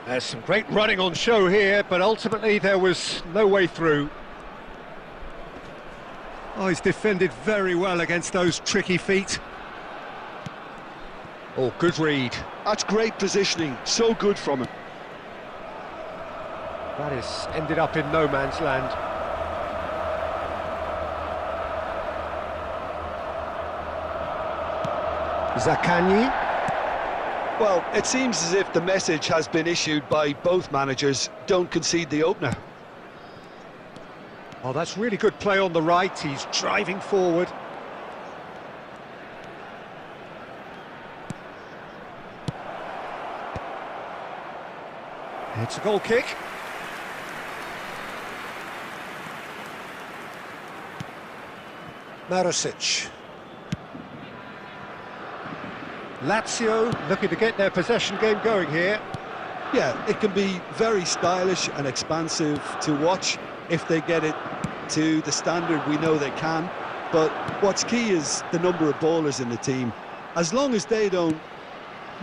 There's some great running on show here, but ultimately there was no way through. Oh, he's defended very well against those tricky feet. Oh, good read. That's great positioning, so good from him. That has ended up in no man's land. Zaccagni. Well, it seems as if the message has been issued by both managers: don't concede the opener. Oh, that's really good play on the right. He's driving forward. It's a goal kick. Marosic. Lazio looking to get their possession game going here. Yeah, it can be very stylish and expansive to watch if they get it to the standard we know they can. But what's key is the number of ballers in the team. As long as they don't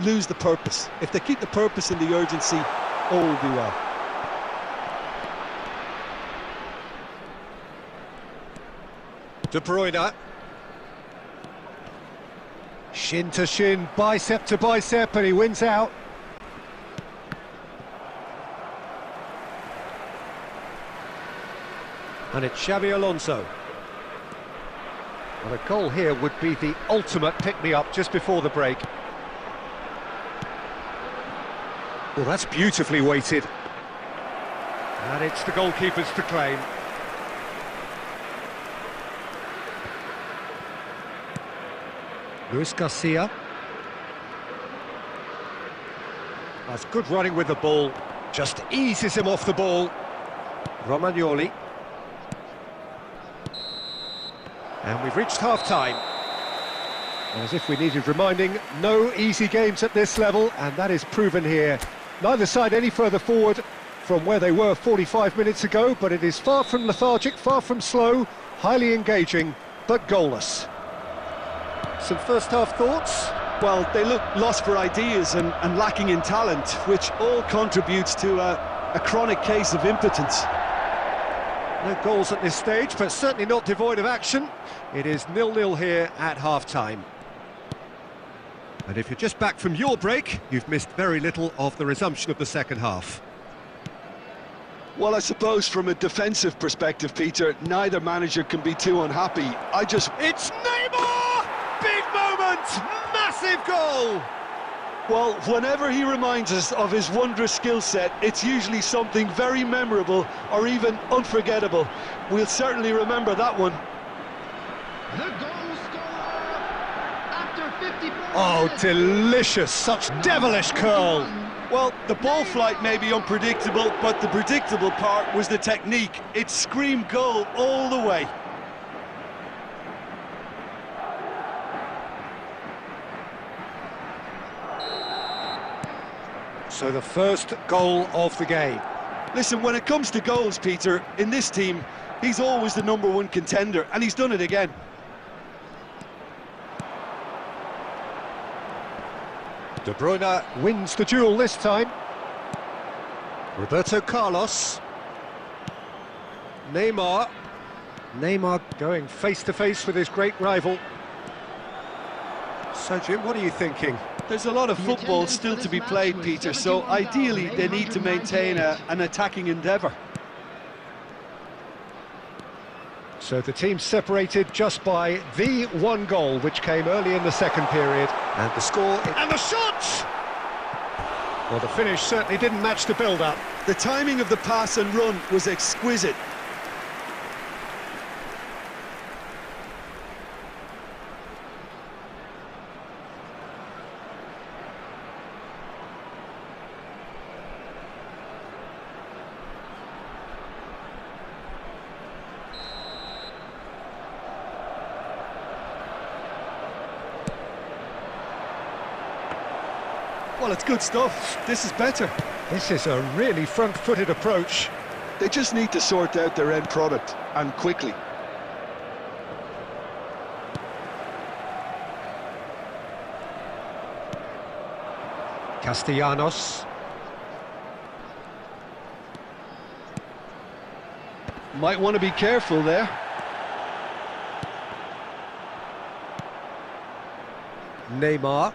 lose the purpose, if they keep the purpose and the urgency, all will be well. De Bruyne. Shin to shin, bicep to bicep, and he wins out. And it's Xabi Alonso. Well, a goal here would be the ultimate pick-me-up just before the break. Well, that's beautifully weighted. And it's the goalkeeper's to claim. Luis Garcia. That's good running with the ball. Just eases him off the ball. Romagnoli. And we've reached half-time. As if we needed reminding, no easy games at this level, and that is proven here. Neither side any further forward from where they were 45 minutes ago, but it is far from lethargic, far from slow, highly engaging, but goalless. Some first-half thoughts? Well, they look lost for ideas and lacking in talent, which all contributes to a chronic case of impotence. No goals at this stage, but certainly not devoid of action. It is 0-0 here at half-time. And if you're just back from your break, you've missed very little of the resumption of the second half. Well, I suppose from a defensive perspective, Peter, neither manager can be too unhappy. It's Neymar! Big moment! Massive goal! Well, whenever he reminds us of his wondrous skill set, it's usually something very memorable or even unforgettable. We'll certainly remember that one. The goal scorer after 54 Oh, minutes. delicious! Such devilish curl! Well, the ball flight may be unpredictable, but the predictable part was the technique. It screamed goal all the way. So the first goal of the game. Listen, when it comes to goals, Peter, in this team, he's always the #1 contender, and he's done it again. De Bruyne wins the duel this time. Roberto Carlos. Neymar. Neymar going face-to-face with his great rival. So, Jim, what are you thinking? There's a lot of football still to be played, Peter, so ideally they need to maintain an attacking endeavour. So the team separated just by the one goal, which came early in the second period. And the score... And the shot! Well, the finish certainly didn't match the build-up. The timing of the pass and run was exquisite. Well, it's good stuff. This is better. This is a really front-footed approach. They just need to sort out their end product, and quickly. Castellanos. Might want to be careful there. Neymar.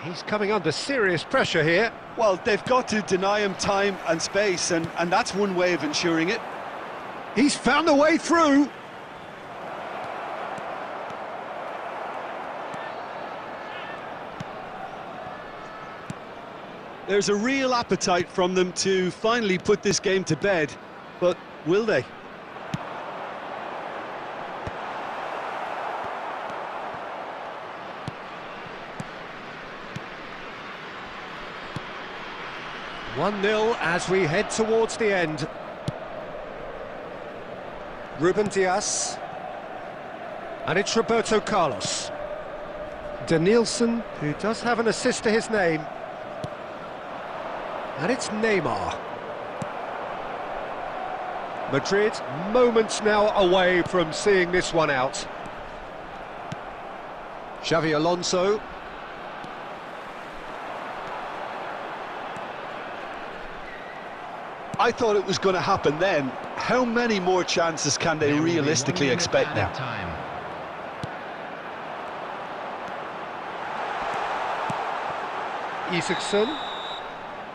He's coming under serious pressure here. Well, they've got to deny him time and space, and that's one way of ensuring it. He's found a way through. There's a real appetite from them to finally put this game to bed, but will they? One-nil as we head towards the end. Ruben Dias. And it's Roberto Carlos. Denilson, who does have an assist to his name. And it's Neymar. Madrid, moments now away from seeing this one out. Xavi Alonso. I thought it was going to happen then. How many more chances can they realistically expect now?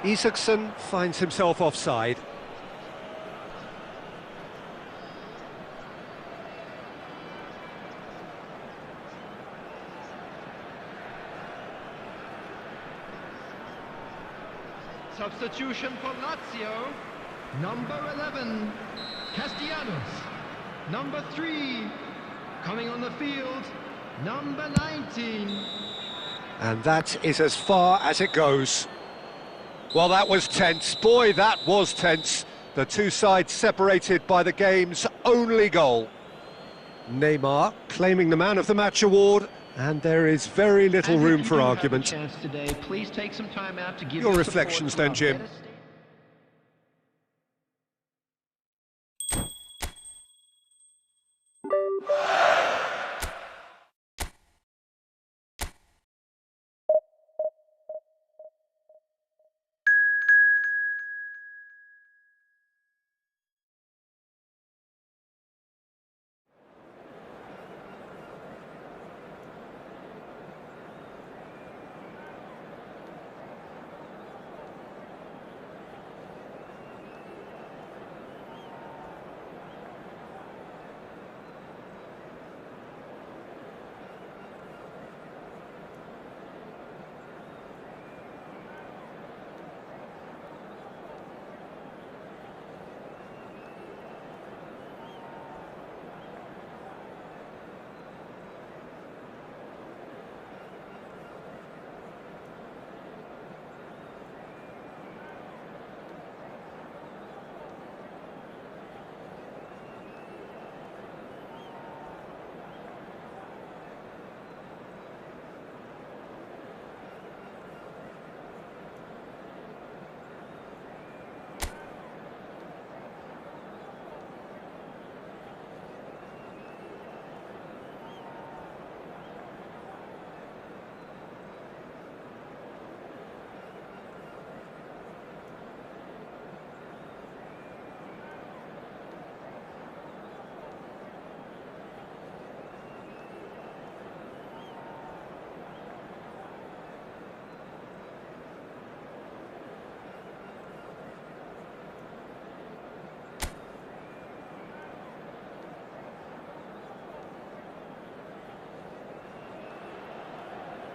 Isaacson finds himself offside. Substitution for Lazio. Number 11, Castellanos. Number 3, coming on the field, number 19. And that is as far as it goes. Well, that was tense. Boy, that was tense. The two sides separated by the game's only goal. Neymar claiming the Man of the Match award, and there is very little room for argument. Today, please take some time out to give Your reflections then, Jim.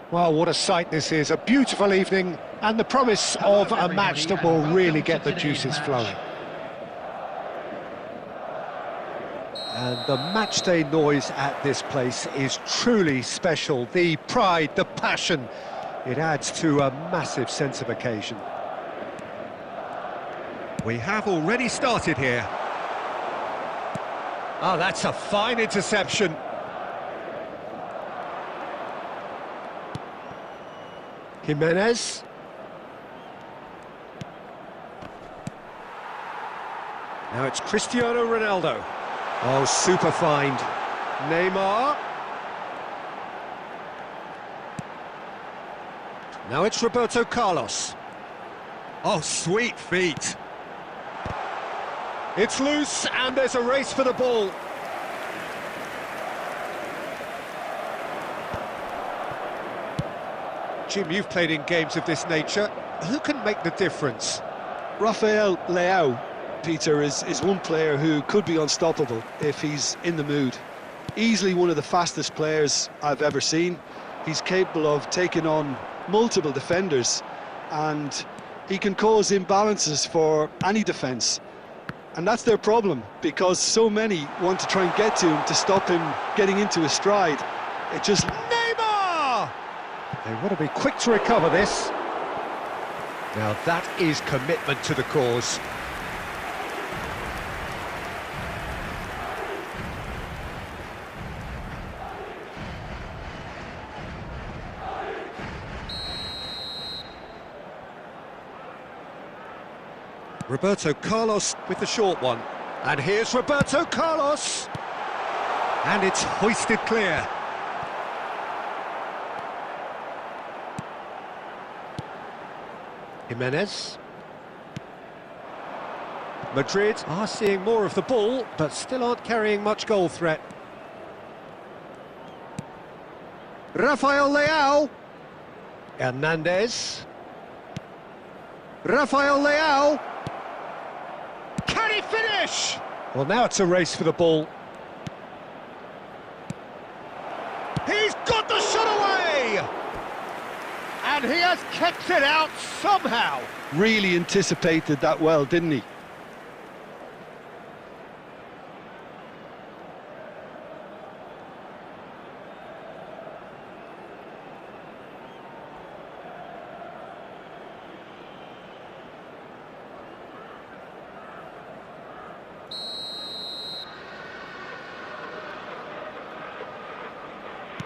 Well, what a sight this is. A beautiful evening and the promise of a match that will really get the juices flowing. And the matchday noise at this place is truly special. The pride, the passion, it adds to a massive sense of occasion. We have already started here. Oh, that's a fine interception. Jimenez. Now it's Cristiano Ronaldo. Oh, super find. Neymar. Now it's Roberto Carlos. Oh, sweet feet. It's loose and there's a race for the ball. Jim, you've played in games of this nature. Who can make the difference? Rafael Leao, Peter, is one player who could be unstoppable if he's in the mood. Easily one of the fastest players I've ever seen. He's capable of taking on multiple defenders and he can cause imbalances for any defence. And that's their problem, because so many want to try and get to him to stop him getting into his stride. It just... Neymar! They want to be quick to recover this. Now that is commitment to the cause. Roberto Carlos with the short one. And here's Roberto Carlos. And it's hoisted clear. Jimenez. Madrid are seeing more of the ball, but still aren't carrying much goal threat. Rafael Leao. Hernandez. Rafael Leao. Can he finish? Well, now it's a race for the ball. He's got the shot away! And he has kept it out somehow. really anticipated that well, didn't he?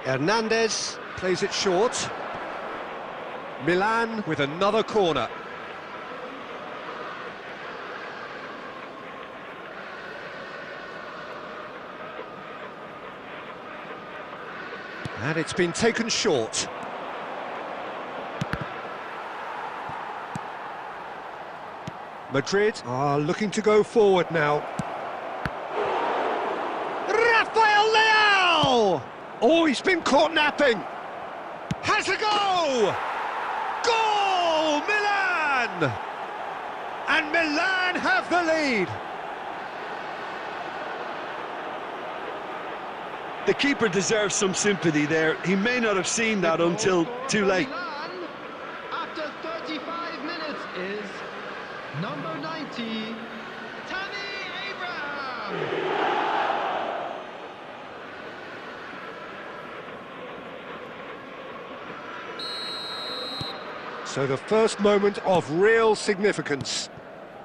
Hernandez plays it short. Milan with another corner. And it's been taken short. Madrid are looking to go forward now. Rafael Leao! Oh, he's been caught napping. Has a go! Goal! Milan! And Milan have the lead. The keeper deserves some sympathy there. He may not have seen that until too late. Milan, after 35 minutes, is number 90, Tammy Abraham. So the first moment of real significance.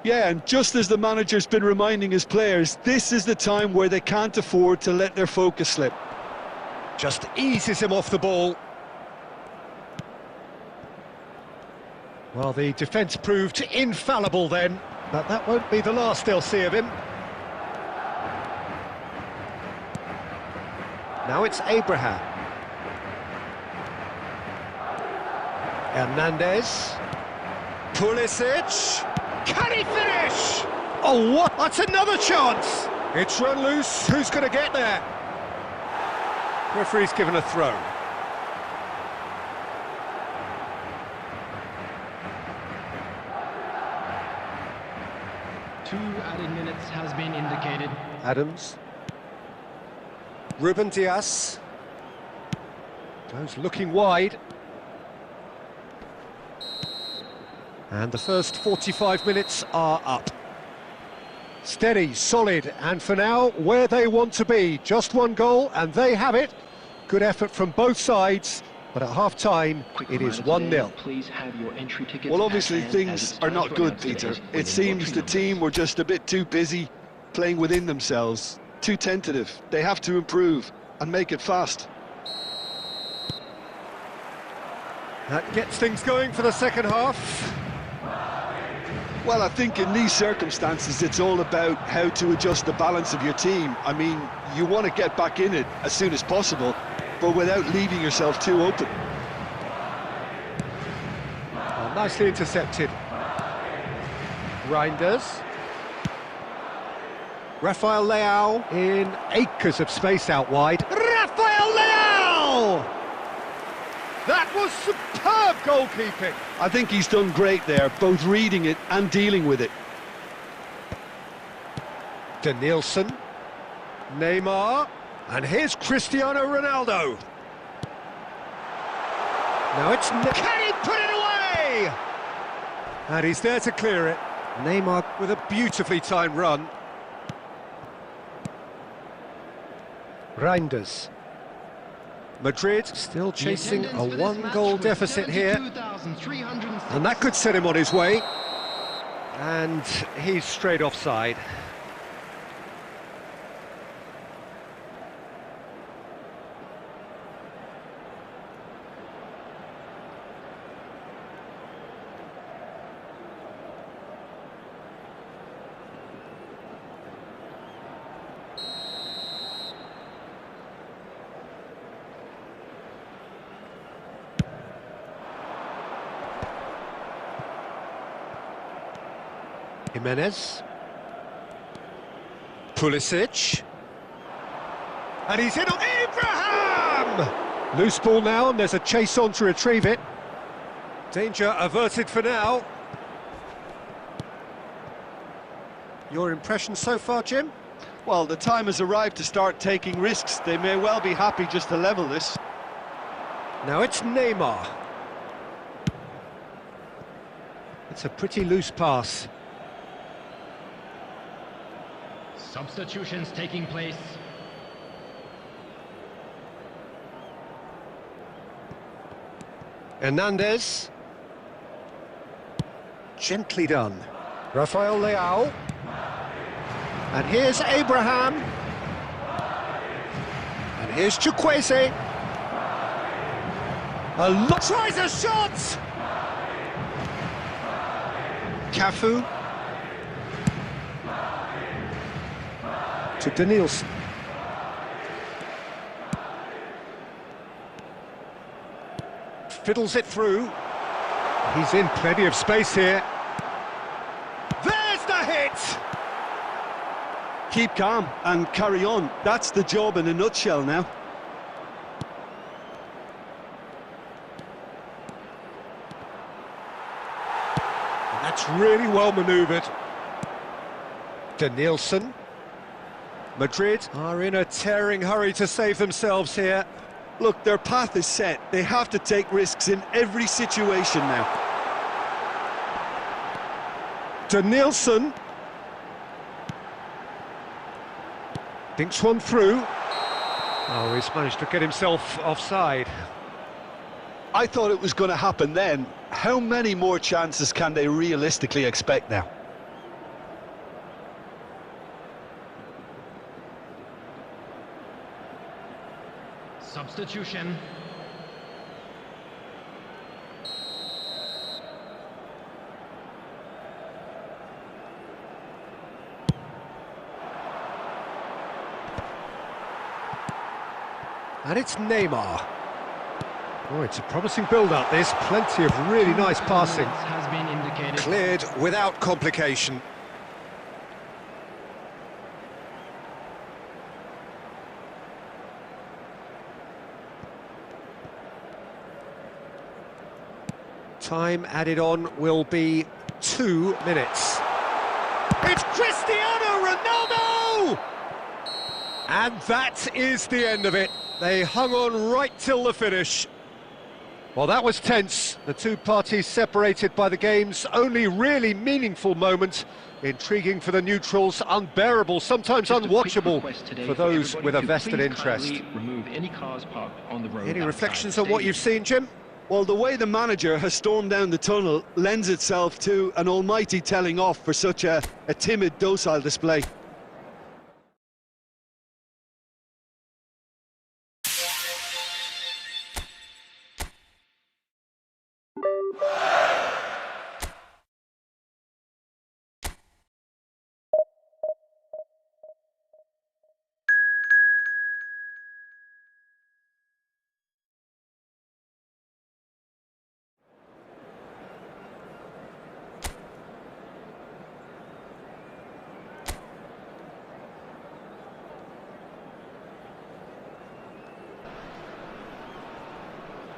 Yeah, and just as the manager's been reminding his players, this is the time where they can't afford to let their focus slip. Just eases him off the ball. Well, the defence proved infallible then, but that won't be the last they'll see of him. Now it's Abraham. Hernandez. Pulisic. Can he finish? Oh, what? That's another chance. It's run loose. Who's going to get there? Referee's given a throw. Two added minutes has been indicated. Adams. Ruben Dias. Goes looking wide. And the first 45 minutes are up. Steady, solid, and for now, where they want to be. Just one goal, and they have it. Good effort from both sides, but at half-time, it is 1-0. Please have your entry tickets. Well, obviously at hand, as things it's are time not for good, announcement Peter. days when It the seems entry the numbers- team were just a bit too busy playing within themselves, too tentative. They have to improve and make it fast. That gets things going for the second half. Well, I think in these circumstances, it's all about how to adjust the balance of your team. I mean, you want to get back in it as soon as possible, but without leaving yourself too open. Oh, nicely intercepted. Reinders. Rafael Leao in acres of space out wide. Rafael Leao! That was superb goalkeeping. I think he's done great there, both reading it and dealing with it. Denilson. Neymar. And here's Cristiano Ronaldo. Now it's... Can he put it away? And he's there to clear it. Neymar with a beautifully timed run. Reinders. Madrid still chasing a one-goal deficit here. And that could set him on his way. And he's straight offside. Jimenez. Pulisic. And he's in on Abraham! Loose ball now, and there's a chase on to retrieve it. Danger averted for now. Your impression so far, Jim? Well, the time has arrived to start taking risks. They may well be happy just to level this. Now it's Neymar. It's a pretty loose pass. Substitutions taking place. Hernandez. Gently done. Rafael Leao. And here's Abraham. And here's Chukwueze. Tries a shot! Cafu. To Denilson. Fiddles it through. He's in plenty of space here. There's the hit! Keep calm and carry on. That's the job in a nutshell now. That's really well manoeuvred. Denilson. Madrid are in a tearing hurry to save themselves here. Look, their path is set. They have to take risks in every situation now. Denilson. Thinks one through. Oh, he's managed to get himself offside. I thought it was going to happen then. How many more chances can they realistically expect now? Substitution. And it's Neymar. Oh, it's a promising build-up, this. Plenty of really nice passing. Has been indicated. Cleared without complication. Time added on will be 2 minutes. It's Cristiano Ronaldo! And that is the end of it. They hung on right till the finish. Well, that was tense. The two parties separated by the game's only really meaningful moment. Intriguing for the neutrals, unbearable, sometimes Just a quick unwatchable request today for those everybody with a to vested please interest. kindly remove any cars parked on the road Any outside reflections the on what stadium. you've seen, Jim? Well, the way the manager has stormed down the tunnel lends itself to an almighty telling off for such a timid, docile display.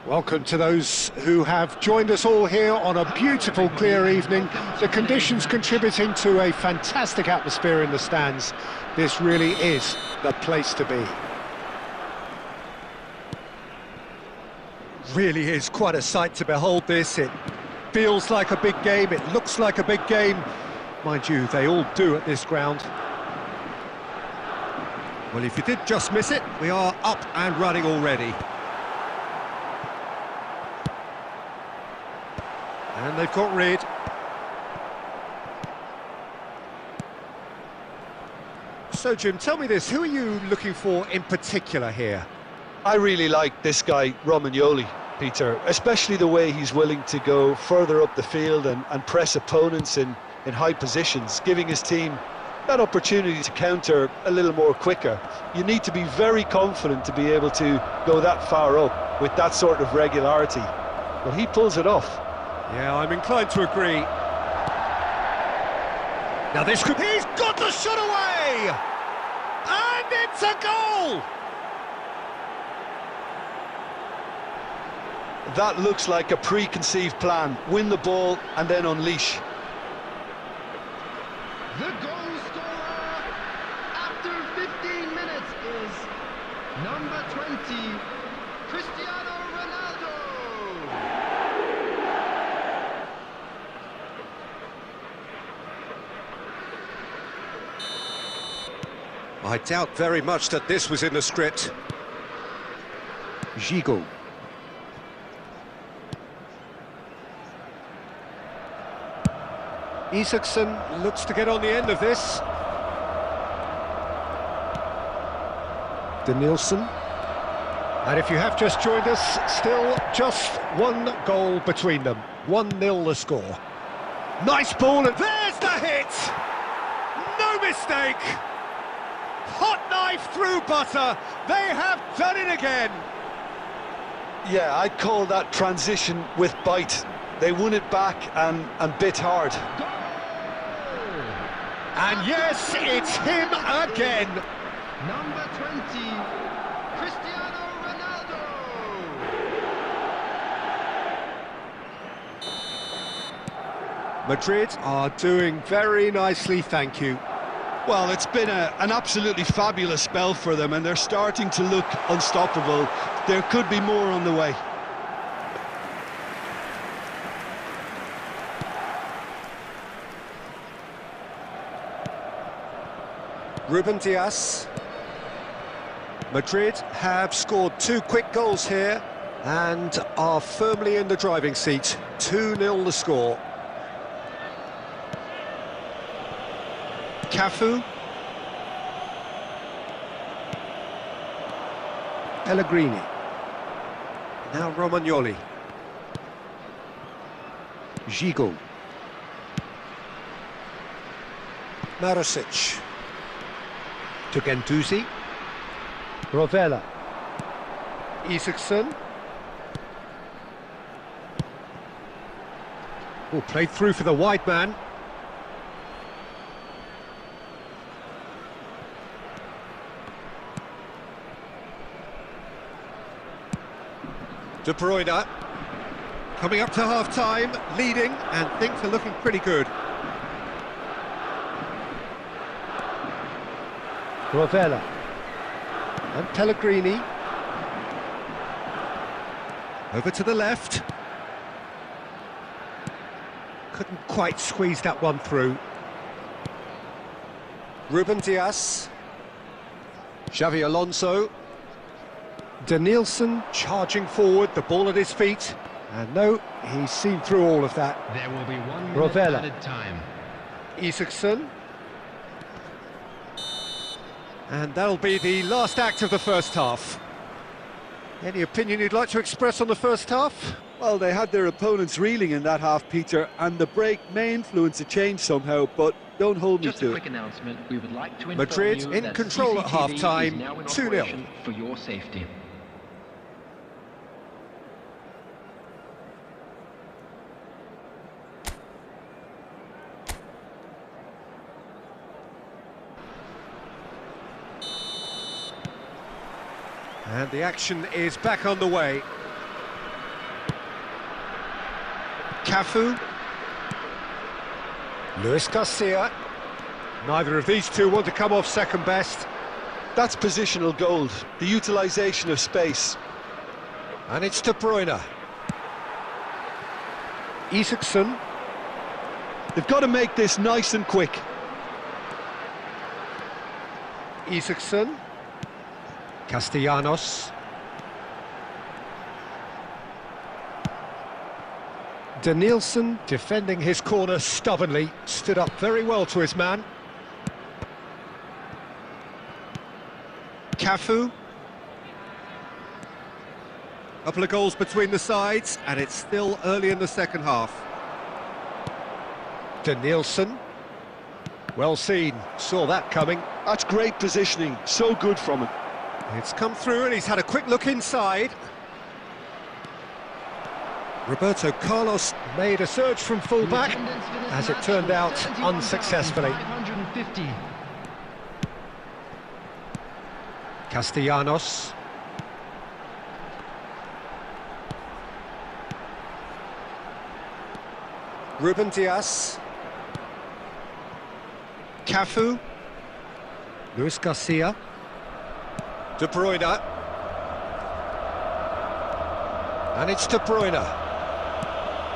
Welcome to those who have joined us all here on a beautiful, clear evening. The conditions contributing to a fantastic atmosphere in the stands. This really is the place to be. Really is quite a sight to behold this. It feels like a big game, it looks like a big game. Mind you, they all do at this ground. Well, if you did just miss it, we are up and running already. And they've got rid. So, Jim, tell me this, who are you looking for in particular here? I really like this guy, Romagnoli, Peter, especially the way he's willing to go further up the field and press opponents in high positions, giving his team that opportunity to counter a little more quicker. You need to be very confident to be able to go that far up with that sort of regularity. Well, he pulls it off. Yeah, I'm inclined to agree. Now this could... He's got the shot away! And it's a goal! That looks like a preconceived plan. Win the ball and then unleash. The goal scorer after 15 minutes is number 20, Cristiano Ronaldo. I doubt very much that this was in the script. Gigot. Isaacson looks to get on the end of this. Denilson. And if you have just joined us, still just one goal between them. 1-0 the score. Nice ball, and there's the hit! No mistake! Hot knife through butter. They have done it again. Yeah, I'd call that transition with bite. They won it back and bit hard. And yes, it's him again. Number 20, Cristiano Ronaldo. Madrid are doing very nicely, thank you. Well, it's been an absolutely fabulous spell for them, and they're starting to look unstoppable. There could be more on the way. Ruben Dias. Madrid have scored 2 quick goals here and are firmly in the driving seat. 2-0 the score. Cafu. Pellegrini. Now Romagnoli. Gigot. Marosic. To Gendouzi. Rovella. Isaacson. Oh, played through for the wide man. De Bruyne. Coming up to half-time, leading, and things are looking pretty good. Rovella. And Pellegrini. Over to the left. Couldn't quite squeeze that one through. Ruben Dias. Xavi Alonso. Danielson charging forward, the ball at his feet. And no, he's seen through all of that. There will be 1 minute Rovella. added time. Isaacson. And that'll be the last act of the first half. Any opinion you'd like to express on the first half? Well, they had their opponents reeling in that half, Peter, and the break may influence a change somehow, but don't hold me Just a to quick it. announcement. We would like to inform Madrid you in that control at CCTV half-time, is now in 2-0. operation for your safety. And the action is back on the way. Cafu. Luis Garcia. Neither of these two want to come off second best. That's positional gold, the utilisation of space. And it's De Bruyne. Isaacson. They've got to make this nice and quick. Isaacson. Castellanos. Danielson defending his corner stubbornly, stood up very well to his man. Cafu. Couple of goals between the sides, and it's still early in the second half. Danielson. Well seen, saw that coming. That's great positioning, so good from him. It's come through and he's had a quick look inside. Roberto Carlos made a surge from full-back, Attendance for this as it match turned was out 71,550. unsuccessfully. Castellanos. Ruben Dias. Cafu. Luis Garcia. De Bruyne. And it's De Bruyne.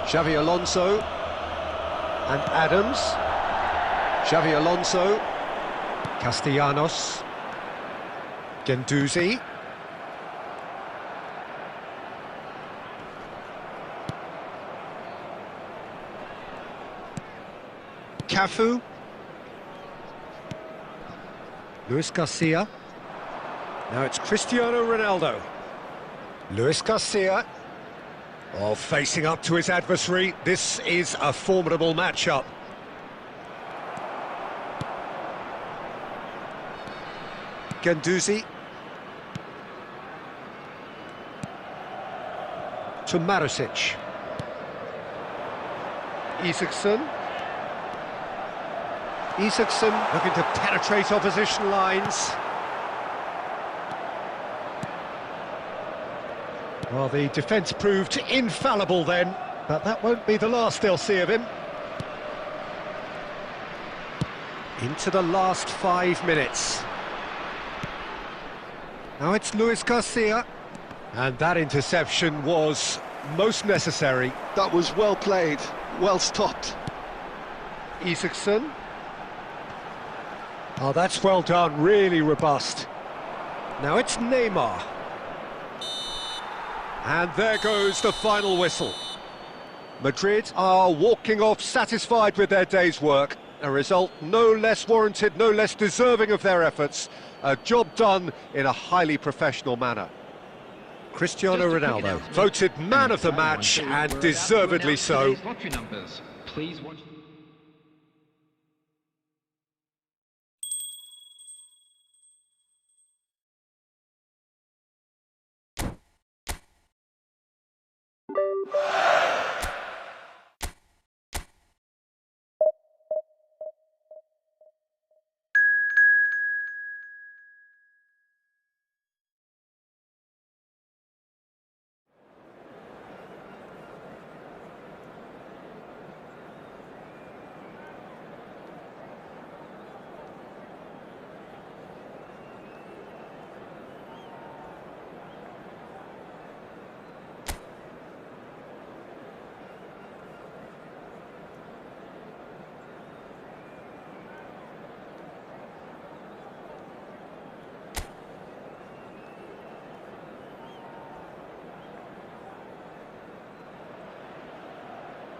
Xavi Alonso. And Adams. Xavi Alonso. Castellanos. Guendouzi. Cafu. Luis Garcia. Now it's Cristiano Ronaldo. Luis Garcia. Oh, facing up to his adversary. This is a formidable matchup. Guendouzi. To Marusic. Isaacson. Isaacson looking to penetrate opposition lines. Well, the defence proved infallible then, but that won't be the last they'll see of him. Into the last 5 minutes. Now it's Luis Garcia. And that interception was most necessary. That was well played, well stopped. Isaacson. Oh, that's well done, really robust. Now it's Neymar. And there goes the final whistle. Madrid are walking off satisfied with their day's work. A result no less warranted, no less deserving of their efforts. A job done in a highly professional manner. Cristiano Ronaldo voted man of the match, and deservedly so. Lottery numbers. Please watch.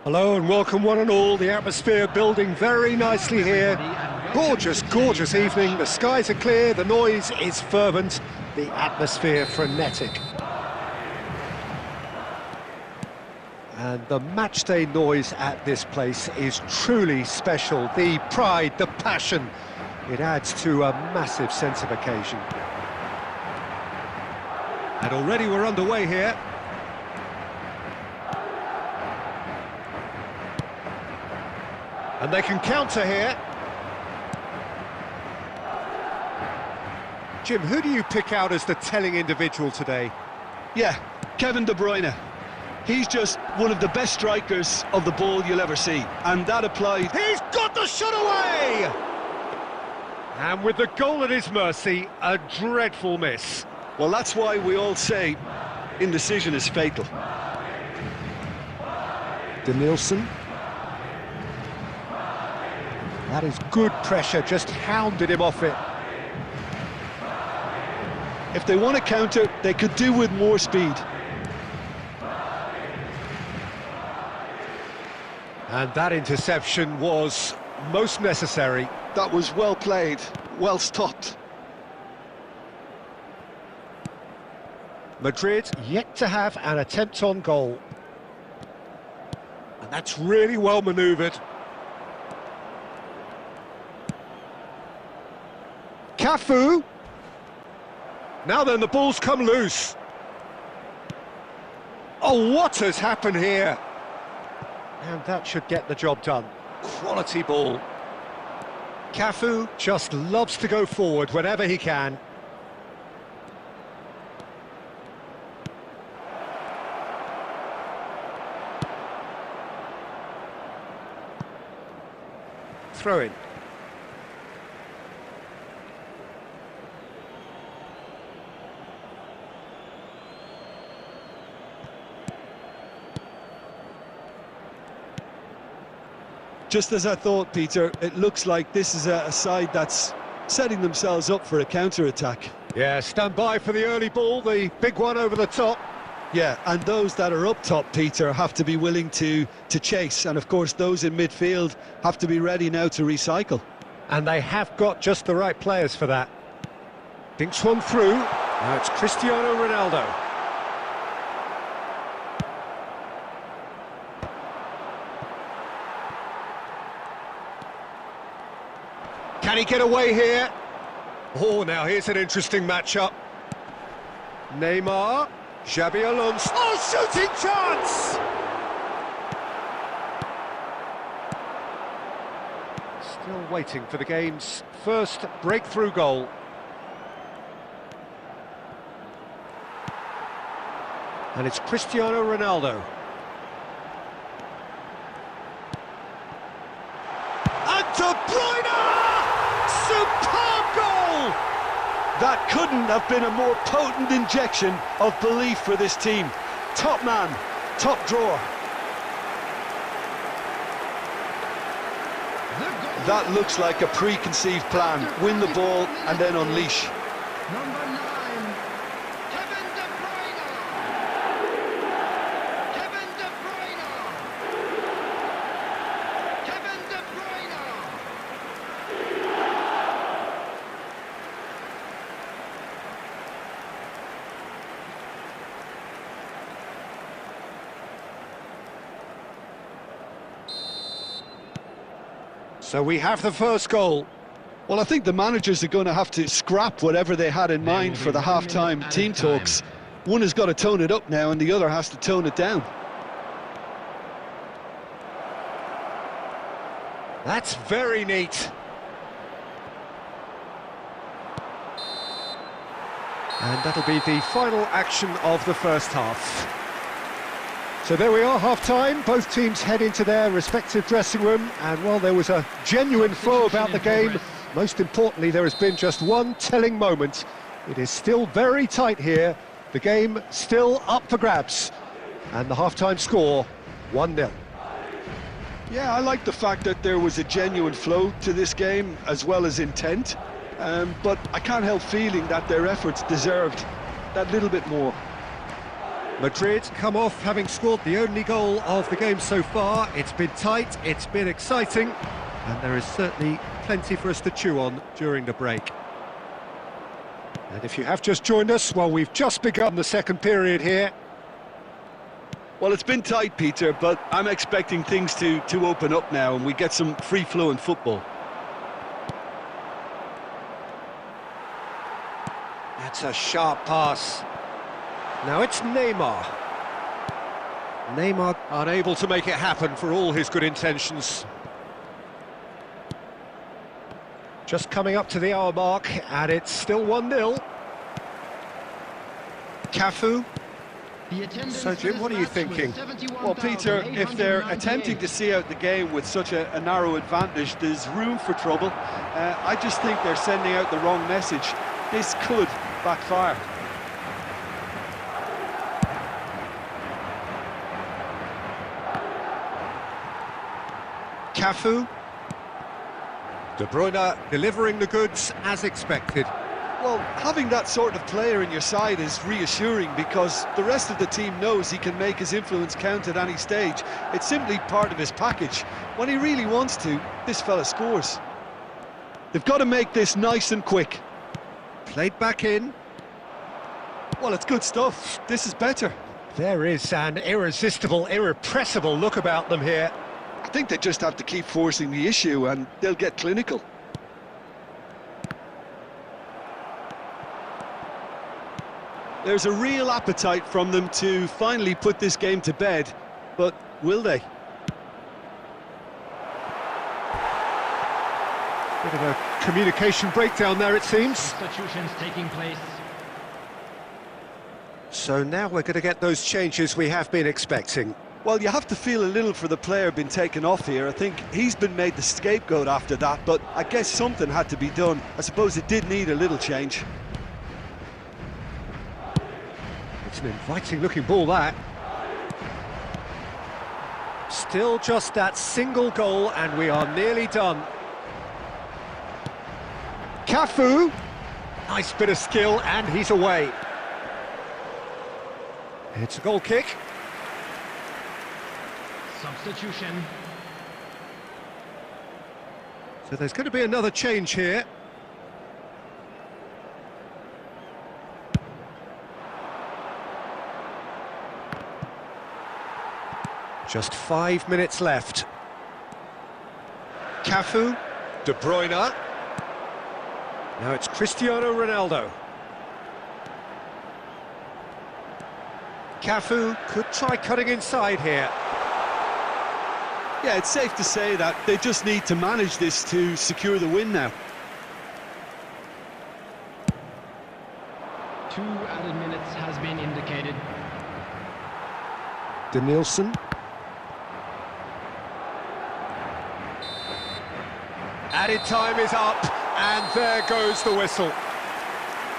Hello and welcome one and all. The atmosphere building very nicely here. Gorgeous, gorgeous evening. The skies are clear, the noise is fervent, the atmosphere frenetic. And the matchday noise at this place is truly special. The pride, the passion, it adds to a massive sense of occasion. And already we're underway here. And they can counter here. Jim, who do you pick out as the telling individual today? Yeah, Kevin De Bruyne. He's just one of the best strikers of the ball you'll ever see. And that applied... He's got the shot away! And with the goal at his mercy, a dreadful miss. Well, that's why we all say indecision is fatal. Denilson. That is good pressure, just hounded him off it. If they want to counter, they could do with more speed. And that interception was most necessary. That was well played, well stopped. Madrid yet to have an attempt on goal. And that's really well manoeuvred. Cafu. Now then, the ball's come loose. Oh, what has happened here? And that should get the job done. Quality ball. Cafu just loves to go forward whenever he can. Throw in. Just as I thought, Peter, it looks like this is a side that's setting themselves up for a counter-attack. Yeah, stand by for the early ball, the big one over the top. Yeah, and those that are up top, Peter, have to be willing to chase. And, of course, those in midfield have to be ready now to recycle. And they have got just the right players for that. Dinks one through. Now it's Cristiano Ronaldo. Can he get away here? Oh, now here's an interesting matchup. Neymar, Xabi Alonso. Oh, shooting chance! Still waiting for the game's first breakthrough goal. And it's Cristiano Ronaldo. And De Bruyne! Superb goal! That couldn't have been a more potent injection of belief for this team. Top man, top drawer. That looks like a preconceived plan. Win the ball and then unleash. Number 9, Kevin De Bruyne. Kevin De Bruyne. Kevin De Bruyne. So we have the first goal. Well, I think the managers are going to have to scrap whatever they had in mind for the half-time team talks. One has got to tone it up now and the other has to tone it down. That's very neat. And that'll be the final action of the first half. So there we are, half-time. Both teams head into their respective dressing room, and while there was a genuine flow about the game, most importantly, there has been just one telling moment. It is still very tight here. The game still up for grabs. And the half-time score, 1-0. Yeah, I like the fact that there was a genuine flow to this game, as well as intent. But I can't help feeling that their efforts deserved that little bit more. Madrid come off having scored the only goal of the game so far. It's been tight, it's been exciting, and there is certainly plenty for us to chew on during the break. And if you have just joined us, well, we've just begun the second period here. Well, it's been tight, Peter, but I'm expecting things to open up now and we get some free-flowing football. That's a sharp pass. Now it's Neymar. Neymar unable to make it happen for all his good intentions. Just coming up to the hour mark, and it's still 1-0. Cafu. So, Jim, what are you thinking? Well, Peter, if they're attempting to see out the game with such a narrow advantage, there's room for trouble. I just think they're sending out the wrong message. This could backfire. Cafu. De Bruyne delivering the goods as expected. Well, having that sort of player in your side is reassuring because the rest of the team knows he can make his influence count at any stage. It's simply part of his package. When he really wants to, this fella scores. They've got to make this nice and quick. Played back in. Well, it's good stuff. This is better. There is an irresistible, irrepressible look about them here. I think they just have to keep forcing the issue and they'll get clinical. There's a real appetite from them to finally put this game to bed, but will they? Bit of a communication breakdown there, it seems. Substitutions taking place. So now we're going to get those changes we have been expecting. Well, you have to feel a little for the player being taken off here. I think he's been made the scapegoat after that, but I guess something had to be done. I suppose it did need a little change. It's an inviting-looking ball, that. Still just that single goal, and we are nearly done. Cafu. Nice bit of skill, and he's away. It's a goal kick. Substitution. So there's going to be another change here. Just 5 minutes left. Cafu. De Bruyne. Now it's Cristiano Ronaldo. Cafu could try cutting inside here. Yeah, it's safe to say that they just need to manage this to secure the win now. 2 added minutes has been indicated. Denilson. Added time is up, and there goes the whistle.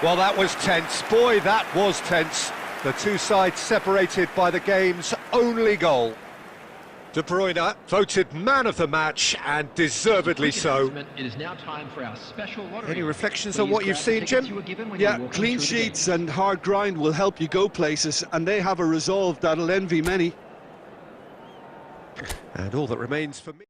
Well, that was tense. Boy, that was tense. The two sides separated by the game's only goal. De Bruyne voted man of the match, and deservedly so. It is now time for our special lottery. Any reflections on what you've seen, Jim? Yeah, clean sheets and hard grind will help you go places, and they have a resolve that'll envy many. And all that remains for me...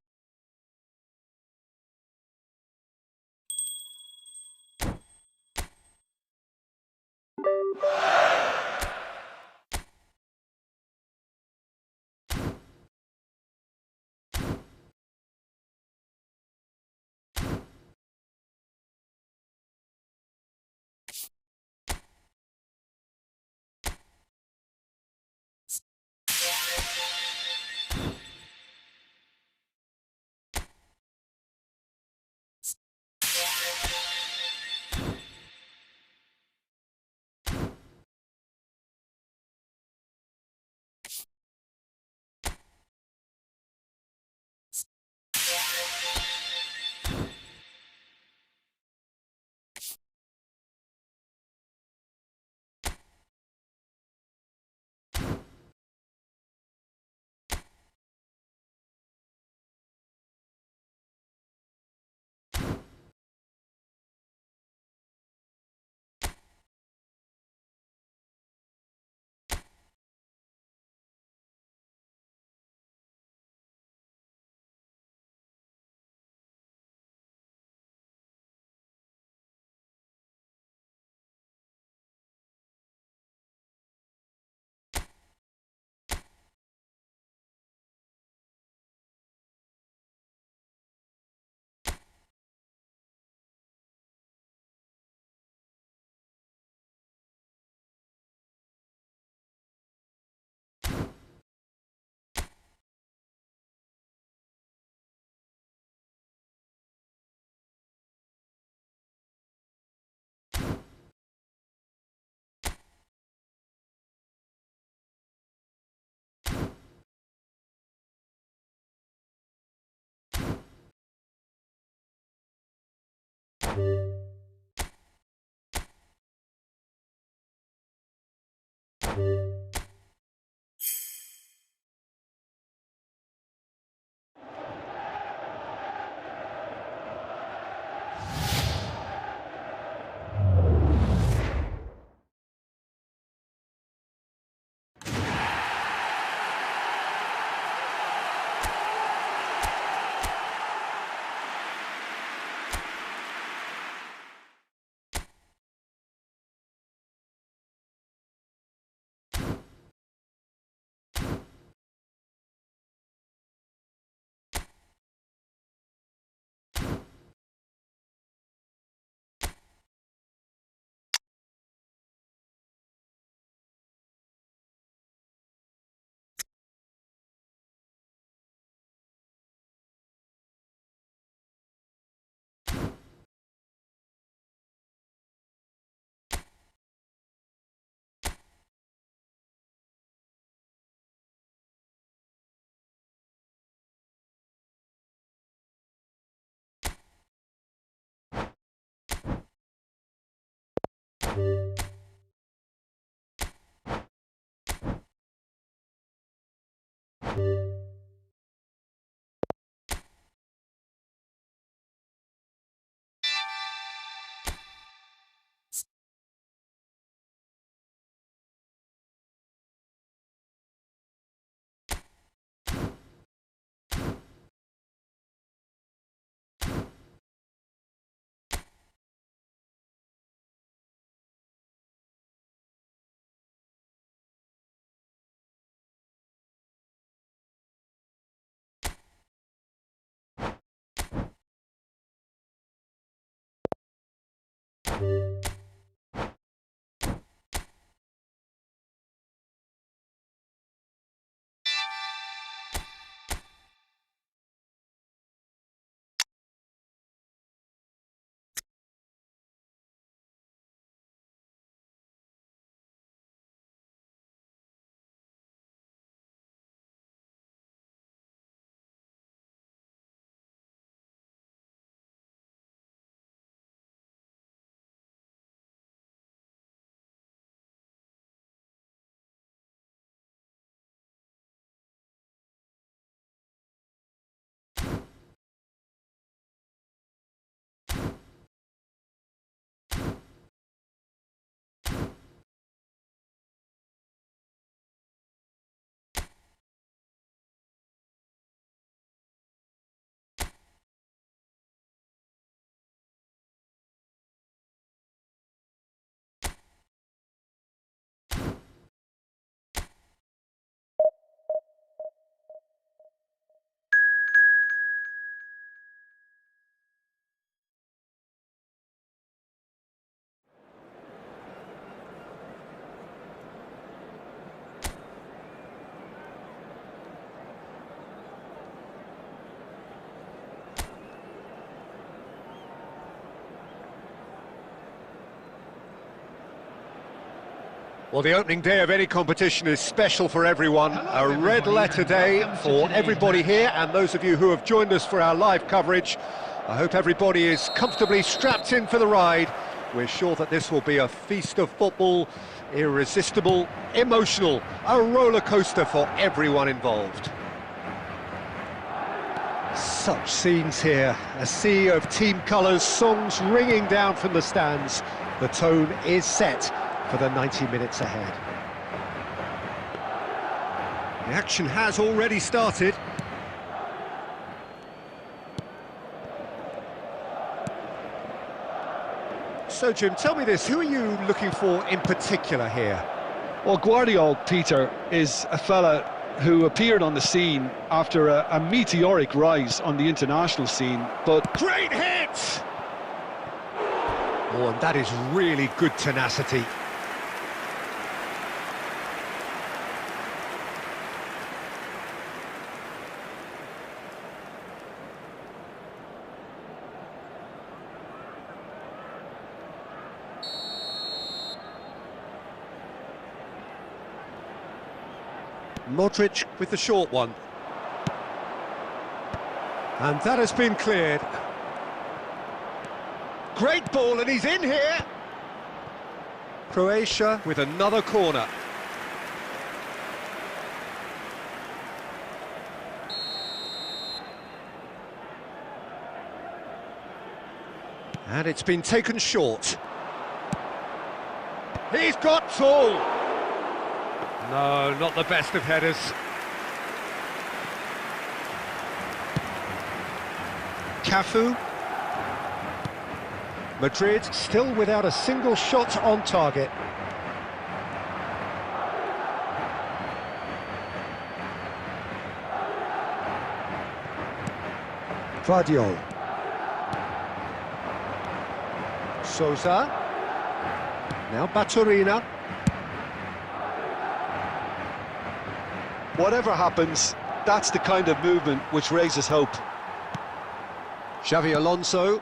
Well, the opening day of any competition is special for everyone. A red letter day for everybody here, and those of you who have joined us for our live coverage. I hope everybody is comfortably strapped in for the ride. We're sure that this will be a feast of football, irresistible, emotional, a roller coaster for everyone involved. Such scenes here, a sea of team colours, songs ringing down from the stands. The tone is set for the 90 minutes ahead. The action has already started. So, Jim, tell me this, who are you looking for in particular here? Well, Guardiola, Peter, is a fella who appeared on the scene after a meteoric rise on the international scene, but... Great hit! Oh, and that is really good tenacity. Modric with the short one. And that has been cleared. Great ball, and he's in here! Croatia with another corner. And it's been taken short. He's got full! No, not the best of headers. Cafu. Madrid still without a single shot on target. Vardiol. Sousa. Now Baturina. Whatever happens, that's the kind of movement which raises hope. Xavi Alonso.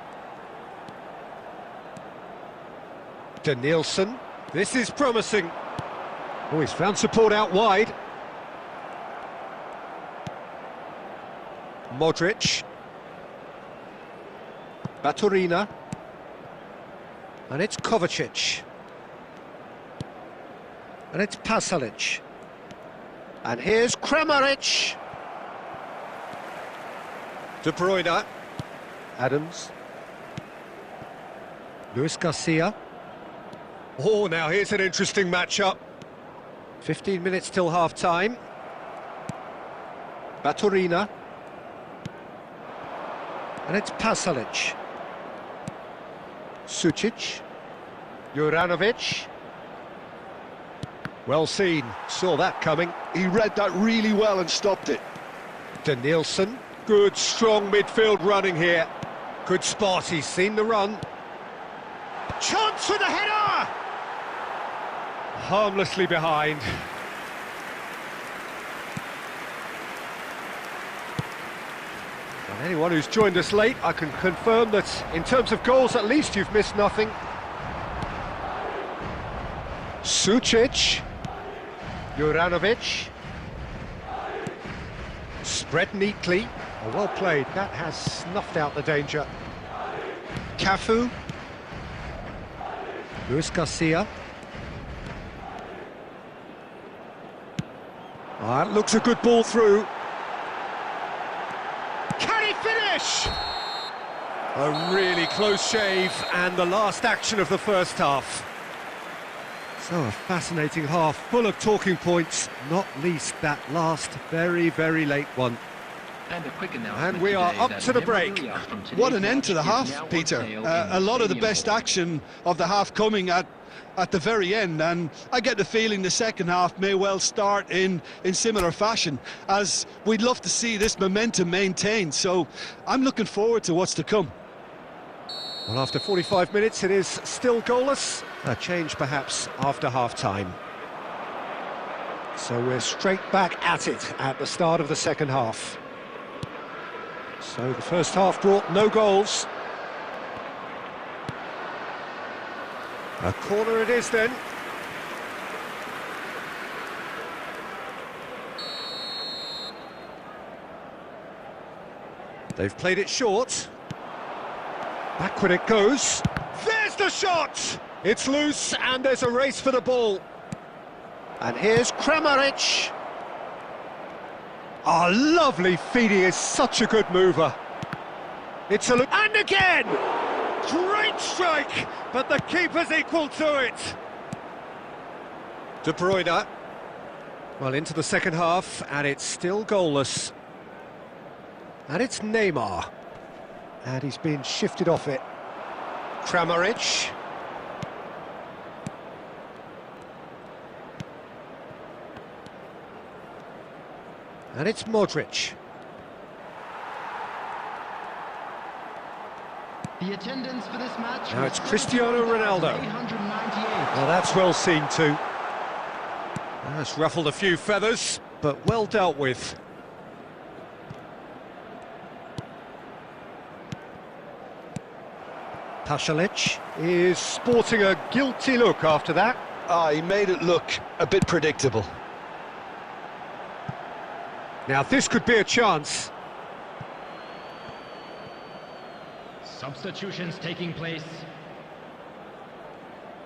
Danielson. This is promising. Oh, he's found support out wide. Modric. Baturina. And it's Kovacic. And it's Pasalic. And here's Kramaric. De Bruyne. Adams. Luis Garcia. Oh, now here's an interesting matchup. 15 minutes till half-time. Baturina. And it's Pasalic. Sucic. Juranovic. Well seen, saw that coming. He read that really well and stopped it. Danielson. Good, strong midfield running here. Good spot, he's seen the run. Chance for the header! Harmlessly behind. And anyone who's joined us late, I can confirm that in terms of goals, at least you've missed nothing. Sucic. Juranovic. Spread neatly. Oh, well played. That has snuffed out the danger. Cafu. Luis Garcia. That looks a good ball through. Can he finish? A really close shave, and the last action of the first half. So a fascinating half, full of talking points, not least that last very, very late one. And a quick announcement. And we are today up that to the break. What an end to the is half, now on Peter. sale A in lot of the stadium best hall. action of the half coming at the very end, and I get the feeling the second half may well start in similar fashion, as we'd love to see this momentum maintained. So I'm looking forward to what's to come. Well, after 45 minutes, it is still goalless. A change, perhaps, after half-time. So we're straight back at it at the start of the second half. So the first half brought no goals. A corner it is then. They've played it short. Backward it goes. There's the shot! It's loose and there's a race for the ball. And here's Kramaric. Oh, lovely feed, he is such a good mover. It's a look, and again! Great strike, but the keeper's equal to it. De Bruyne. Well, into the second half, and it's still goalless. And it's Neymar. And he's been shifted off it. Kramaric. And it's Modric. The attendance for this match. Now was it's Cristiano Ronaldo. 898. Well, that's well seen too. That's ruffled a few feathers, but well dealt with. Pasalic is sporting a guilty look after that. He made it look a bit predictable. Now this could be a chance. Substitutions taking place.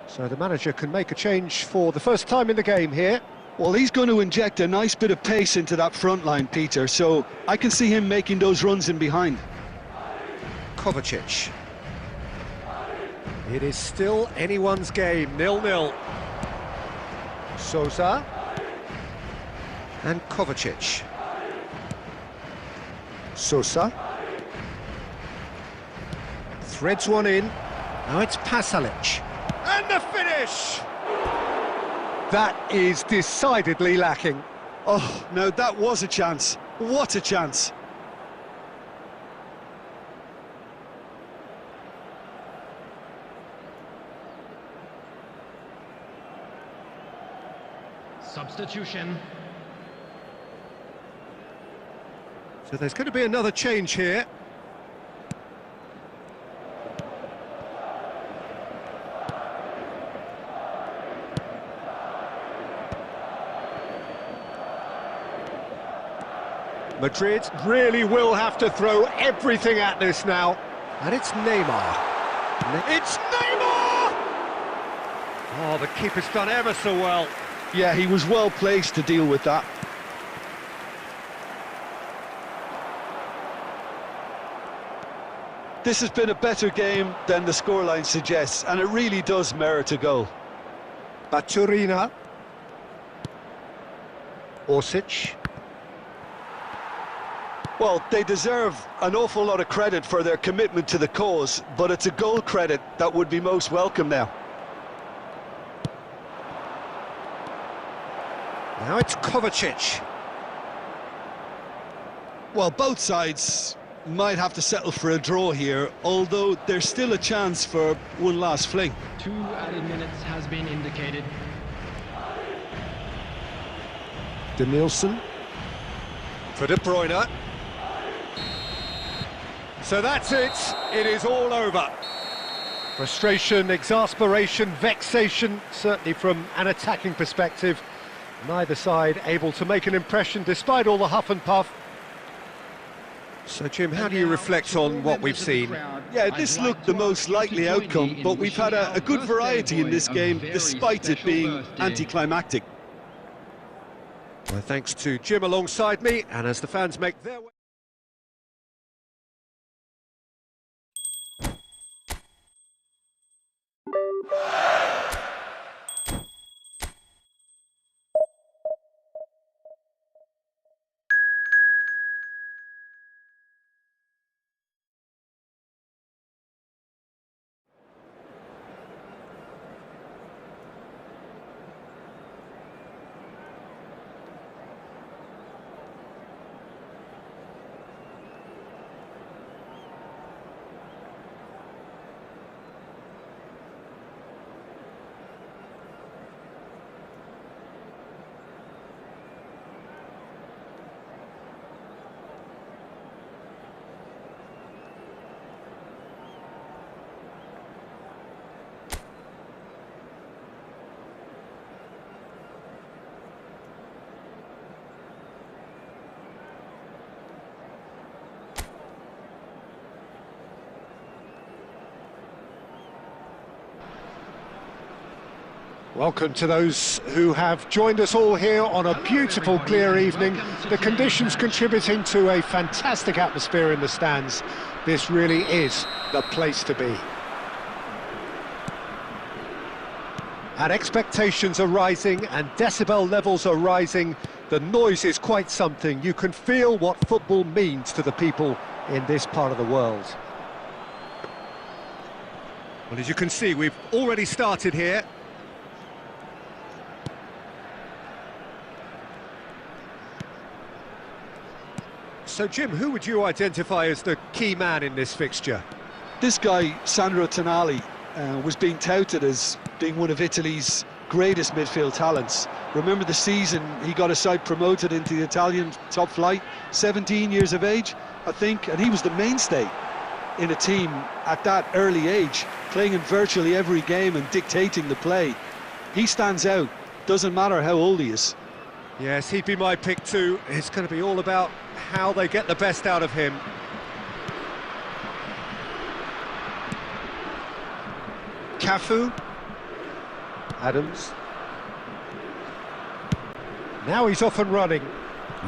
So the manager can make a change for the first time in the game here. Well, he's going to inject a nice bit of pace into that front line, Peter, so I can see him making those runs in behind. Kovacic. It is still anyone's game, 0-0. Sousa. And Kovacic. Sousa. Threads one in. Now it's Pasalic. And the finish! That is decidedly lacking. Oh, no, that was a chance. What a chance. Substitution. So there's going to be another change here. Madrid really will have to throw everything at this now. And it's Neymar. It's Neymar! Oh, the keeper's done ever so well. Yeah, he was well placed to deal with that. This has been a better game than the scoreline suggests, and it really does merit a goal. Baturina. Orsic. Well, they deserve an awful lot of credit for their commitment to the cause, but it's a goal credit that would be most welcome now. Now it's Kovacic. Well, both sides might have to settle for a draw here, although there's still a chance for one last fling. 2 added minutes has been indicated. Denilson. For De Bruyne. So that's it. It is all over. Frustration, exasperation, vexation, certainly from an attacking perspective. Neither side able to make an impression despite all the huff and puff. So, Jim, how do you reflect on what we've seen? Yeah, this looked the most likely outcome, but we've had a good variety in this game, despite it being anticlimactic. My thanks to Jim alongside me, and as the fans make their way... Welcome to those who have joined us all here on a beautiful, clear evening. The conditions contributing to a fantastic atmosphere in the stands. This really is the place to be. And expectations are rising and decibel levels are rising. The noise is quite something. You can feel what football means to the people in this part of the world. Well, as you can see, we've already started here. So, Jim, who would you identify as the key man in this fixture? This guy, Sandro Tonali, was being touted as being one of Italy's greatest midfield talents. Remember the season he got a side promoted into the Italian top flight, 17 years of age, I think, and he was the mainstay in a team at that early age, playing in virtually every game and dictating the play. He stands out, doesn't matter how old he is. Yes, he'd be my pick too. It's going to be all about how they get the best out of him. Cafu. Adams. Now he's off and running.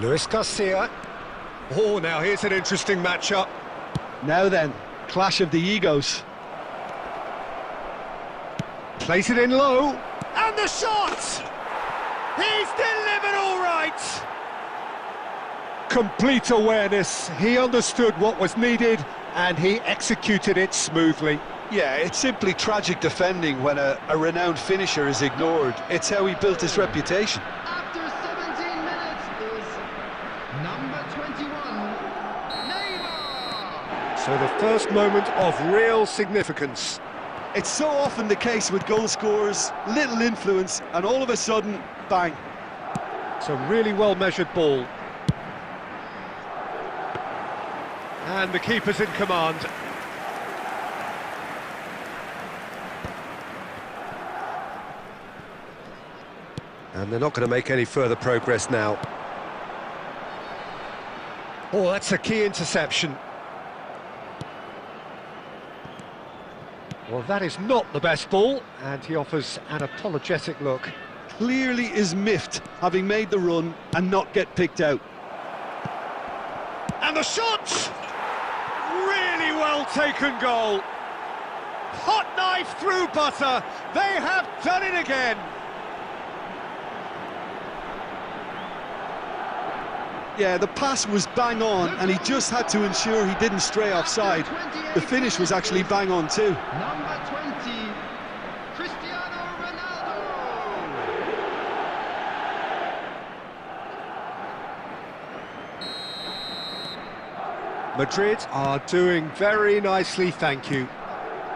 Luis Garcia. Oh, now here's an interesting matchup. Now then, clash of the egos. Plays it in low. And the shot! He's delivered all right! Complete awareness. He understood what was needed and he executed it smoothly. Yeah, it's simply tragic defending when a renowned finisher is ignored. It's how he built his reputation. After 17 minutes is number 21, Neymar. So the first moment of real significance. It's so often the case with goal scorers, little influence, and all of a sudden, bang. It's a really well-measured ball. And the keeper's in command. And they're not going to make any further progress now. Oh, that's a key interception. Well, that is not the best ball, and he offers an apologetic look. Clearly is miffed, having made the run and not get picked out. And the shot! Really well taken goal. Hot knife through butter. They have done it again. Yeah, the pass was bang on, and he just had to ensure he didn't stray offside. The finish was actually bang on too. Number 20, Cristiano Ronaldo. Madrid are doing very nicely, thank you.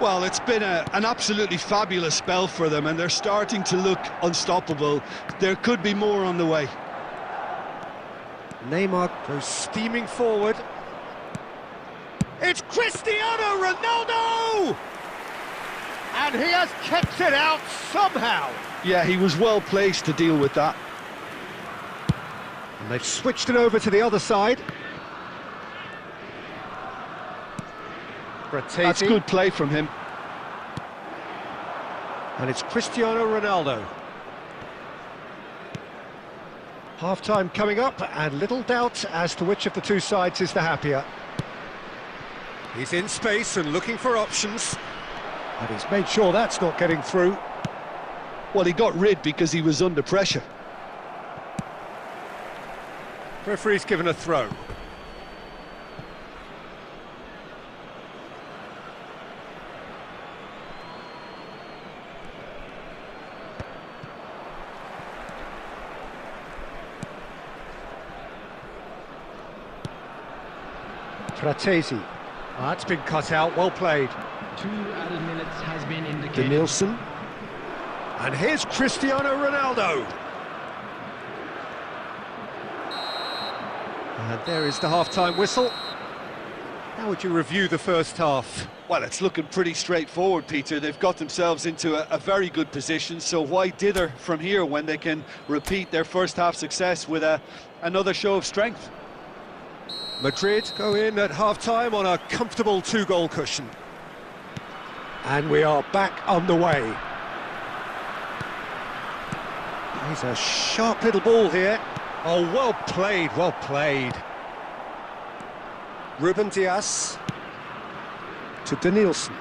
Well, it's been an absolutely fabulous spell for them, and they're starting to look unstoppable. There could be more on the way. Neymar goes steaming forward. It's Cristiano Ronaldo! And he has kept it out somehow. Yeah, he was well placed to deal with that. And they've switched it over to the other side. That's good play from him. And it's Cristiano Ronaldo. Half-time coming up, and little doubt as to which of the two sides is the happier. He's in space and looking for options. And he's made sure that's not getting through. Well, he got rid because he was under pressure. Referee's given a throw. Fratesi. That's been cut out, well played. 2 added minutes has been indicated. Denilson. And here's Cristiano Ronaldo. And there is the half-time whistle. How would you review the first half? Well, it's looking pretty straightforward, Peter. They've got themselves into a very good position, so why dither from here when they can repeat their first half success with another show of strength? Madrid go in at half-time on a comfortable 2-goal cushion. And we are back on the way. He's a sharp little ball here. Oh, well played, well played. Ruben Dias to Denilson.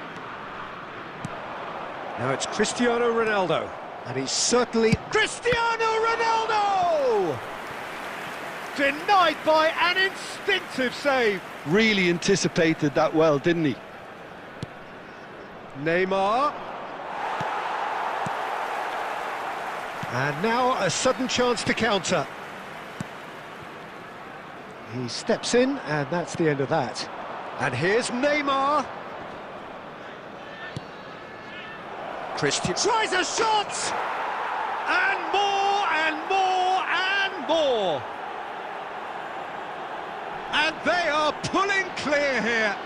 Now it's Cristiano Ronaldo. And he's certainly Cristiano Ronaldo! Denied by an instinctive save. Really anticipated that well, didn't he? Neymar. And now a sudden chance to counter. He steps in, and that's the end of that. And here's Neymar. Christian tries a shot! And more, and more, and more! And they are pulling clear here.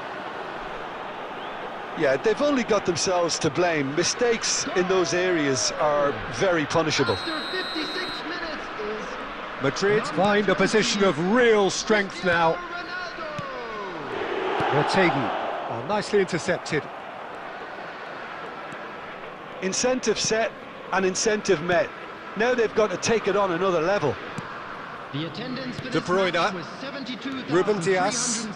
Yeah, they've only got themselves to blame. Mistakes in those areas are very punishable. After 56 minutes is Madrid find a position of real strength now. Ronaldo. Retegi, well, nicely intercepted. Incentive set and incentive met. Now they've got to take it on another level. The attendance for De this Bruyne, match was 72,306. Ruben Dias.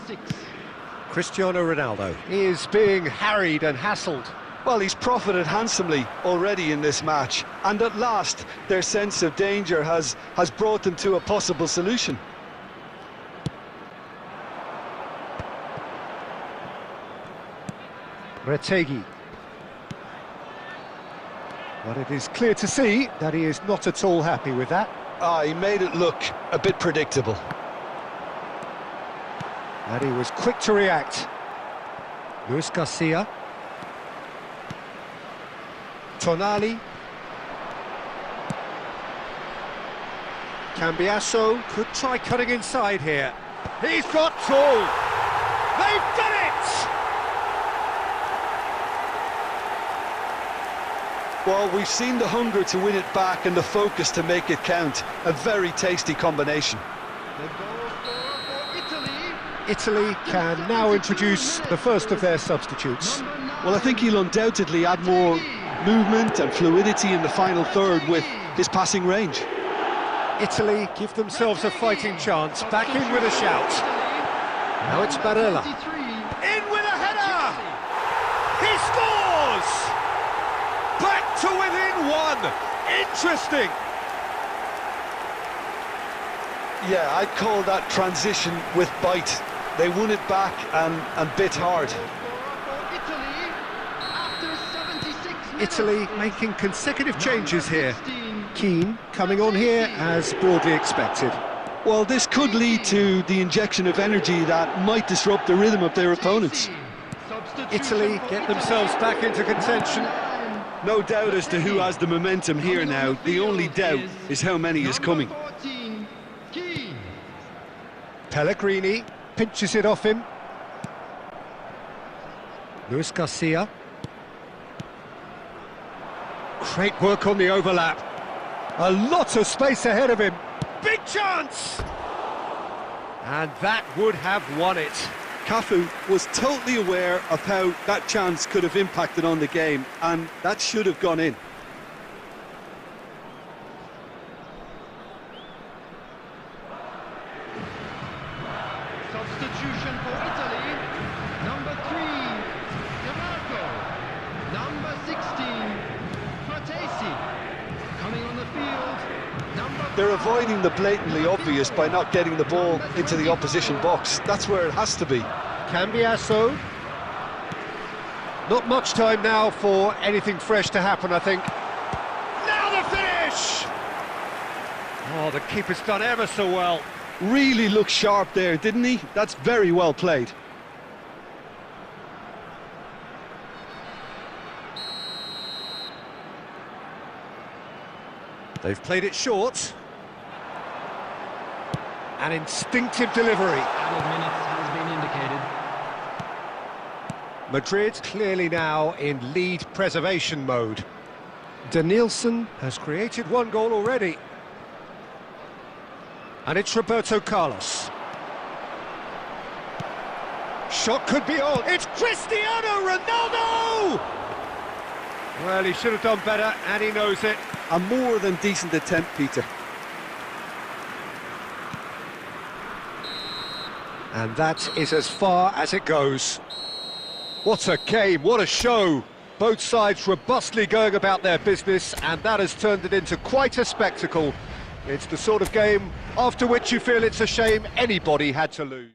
Cristiano Ronaldo is being harried and hassled. Well, he's profited handsomely already in this match, and at last their sense of danger has brought them to a possible solution. Retegi. But it is clear to see that he is not at all happy with that. He made it look a bit predictable. And he was quick to react. Luis Garcia. Tonali. Cambiasso could try cutting inside here. He's got two! They've done it! Well, we've seen the hunger to win it back and the focus to make it count. A very tasty combination. The goal scorer for Italy. Italy can now introduce the first of their substitutes. Well, I think he'll undoubtedly add more movement and fluidity in the final third with his passing range. Italy give themselves a fighting chance. Back in with a shout. Now it's Barella. In with a header! He scores! Back to within one! Interesting! Yeah, I'd call that transition with bite. They won it back and bit hard. Italy making consecutive changes here. Keane coming on here as broadly expected. Well, this could lead to the injection of energy that might disrupt the rhythm of their opponents. Italy get themselves back into contention. No doubt as to who has the momentum here now. The only doubt is how many is coming. Pellegrini pinches it off him. Luis Garcia. Great work on the overlap. A lot of space ahead of him. Big chance! And that would have won it. Cafu was totally aware of how that chance could have impacted on the game, and that should have gone in. Substitution for Italy. Number 3, Dimarco. Number 16, Frattesi. Coming on the field, number... They're avoiding the blatantly obvious by not getting the ball into the opposition box. That's where it has to be. Cambiasso. Not much time now for anything fresh to happen, I think. Now the finish! Oh, the keeper's done ever so well. Really looked sharp there, didn't he? That's very well played. They've played it short. An instinctive delivery. Added minutes has been indicated. Madrid clearly now in lead preservation mode. Danielson has created one goal already. And it's Roberto Carlos. Shot could be on. It's Cristiano Ronaldo! Well, he should have done better, and he knows it. A more than decent attempt, Peter. And that is as far as it goes. What a game, what a show. Both sides robustly going about their business, and that has turned it into quite a spectacle. It's the sort of game after which you feel it's a shame anybody had to lose.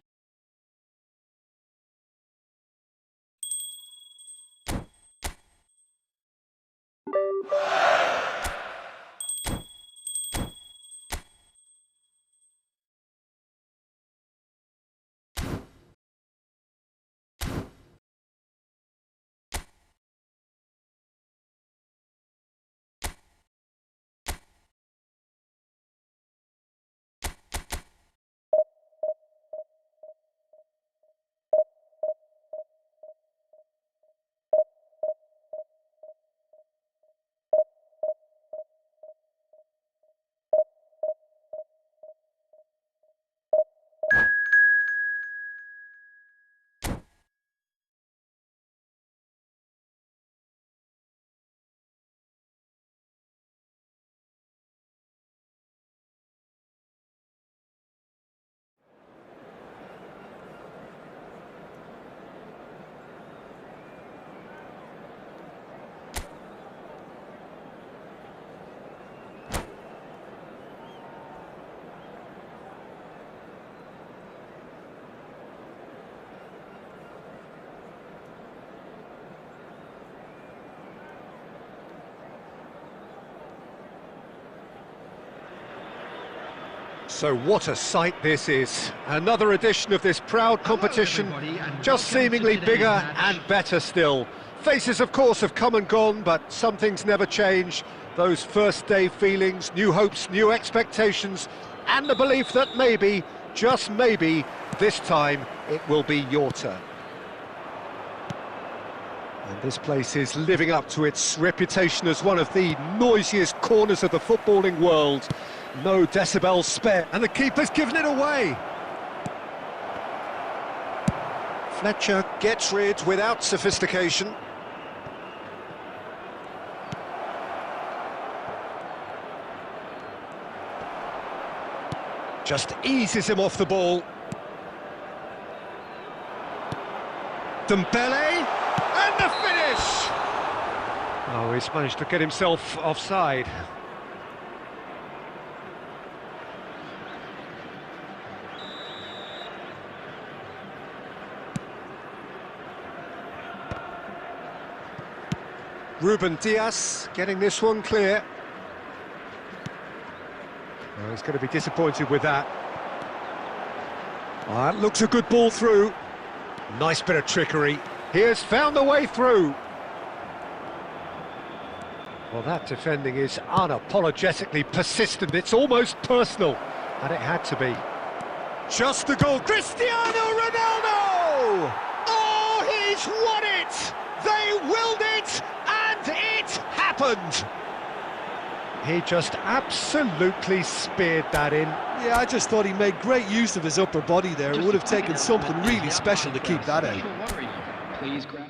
So what a sight this is. Another edition of this proud competition, just seemingly bigger and better still. Faces, of course, have come and gone, but some things never change. Those first day feelings, new hopes, new expectations, and the belief that maybe, just maybe, this time it will be your turn. And this place is living up to its reputation as one of the noisiest corners of the footballing world. No decibels spare, and the keeper's given it away. Fletcher gets rid without sophistication. Just eases him off the ball. Dembele, and the finish! Oh, he's managed to get himself offside. Ruben Dias getting this one clear. Oh, he's going to be disappointed with that. Oh, that looks a good ball through. Nice bit of trickery. He has found the way through. Well, that defending is unapologetically persistent. It's almost personal, and it had to be. Just the goal. Cristiano Ronaldo! Oh, he's won it! They willed it, and it happened! He just absolutely speared that in. Yeah, I just thought he made great use of his upper body there. It would have taken something really special to keep that out. Please grab.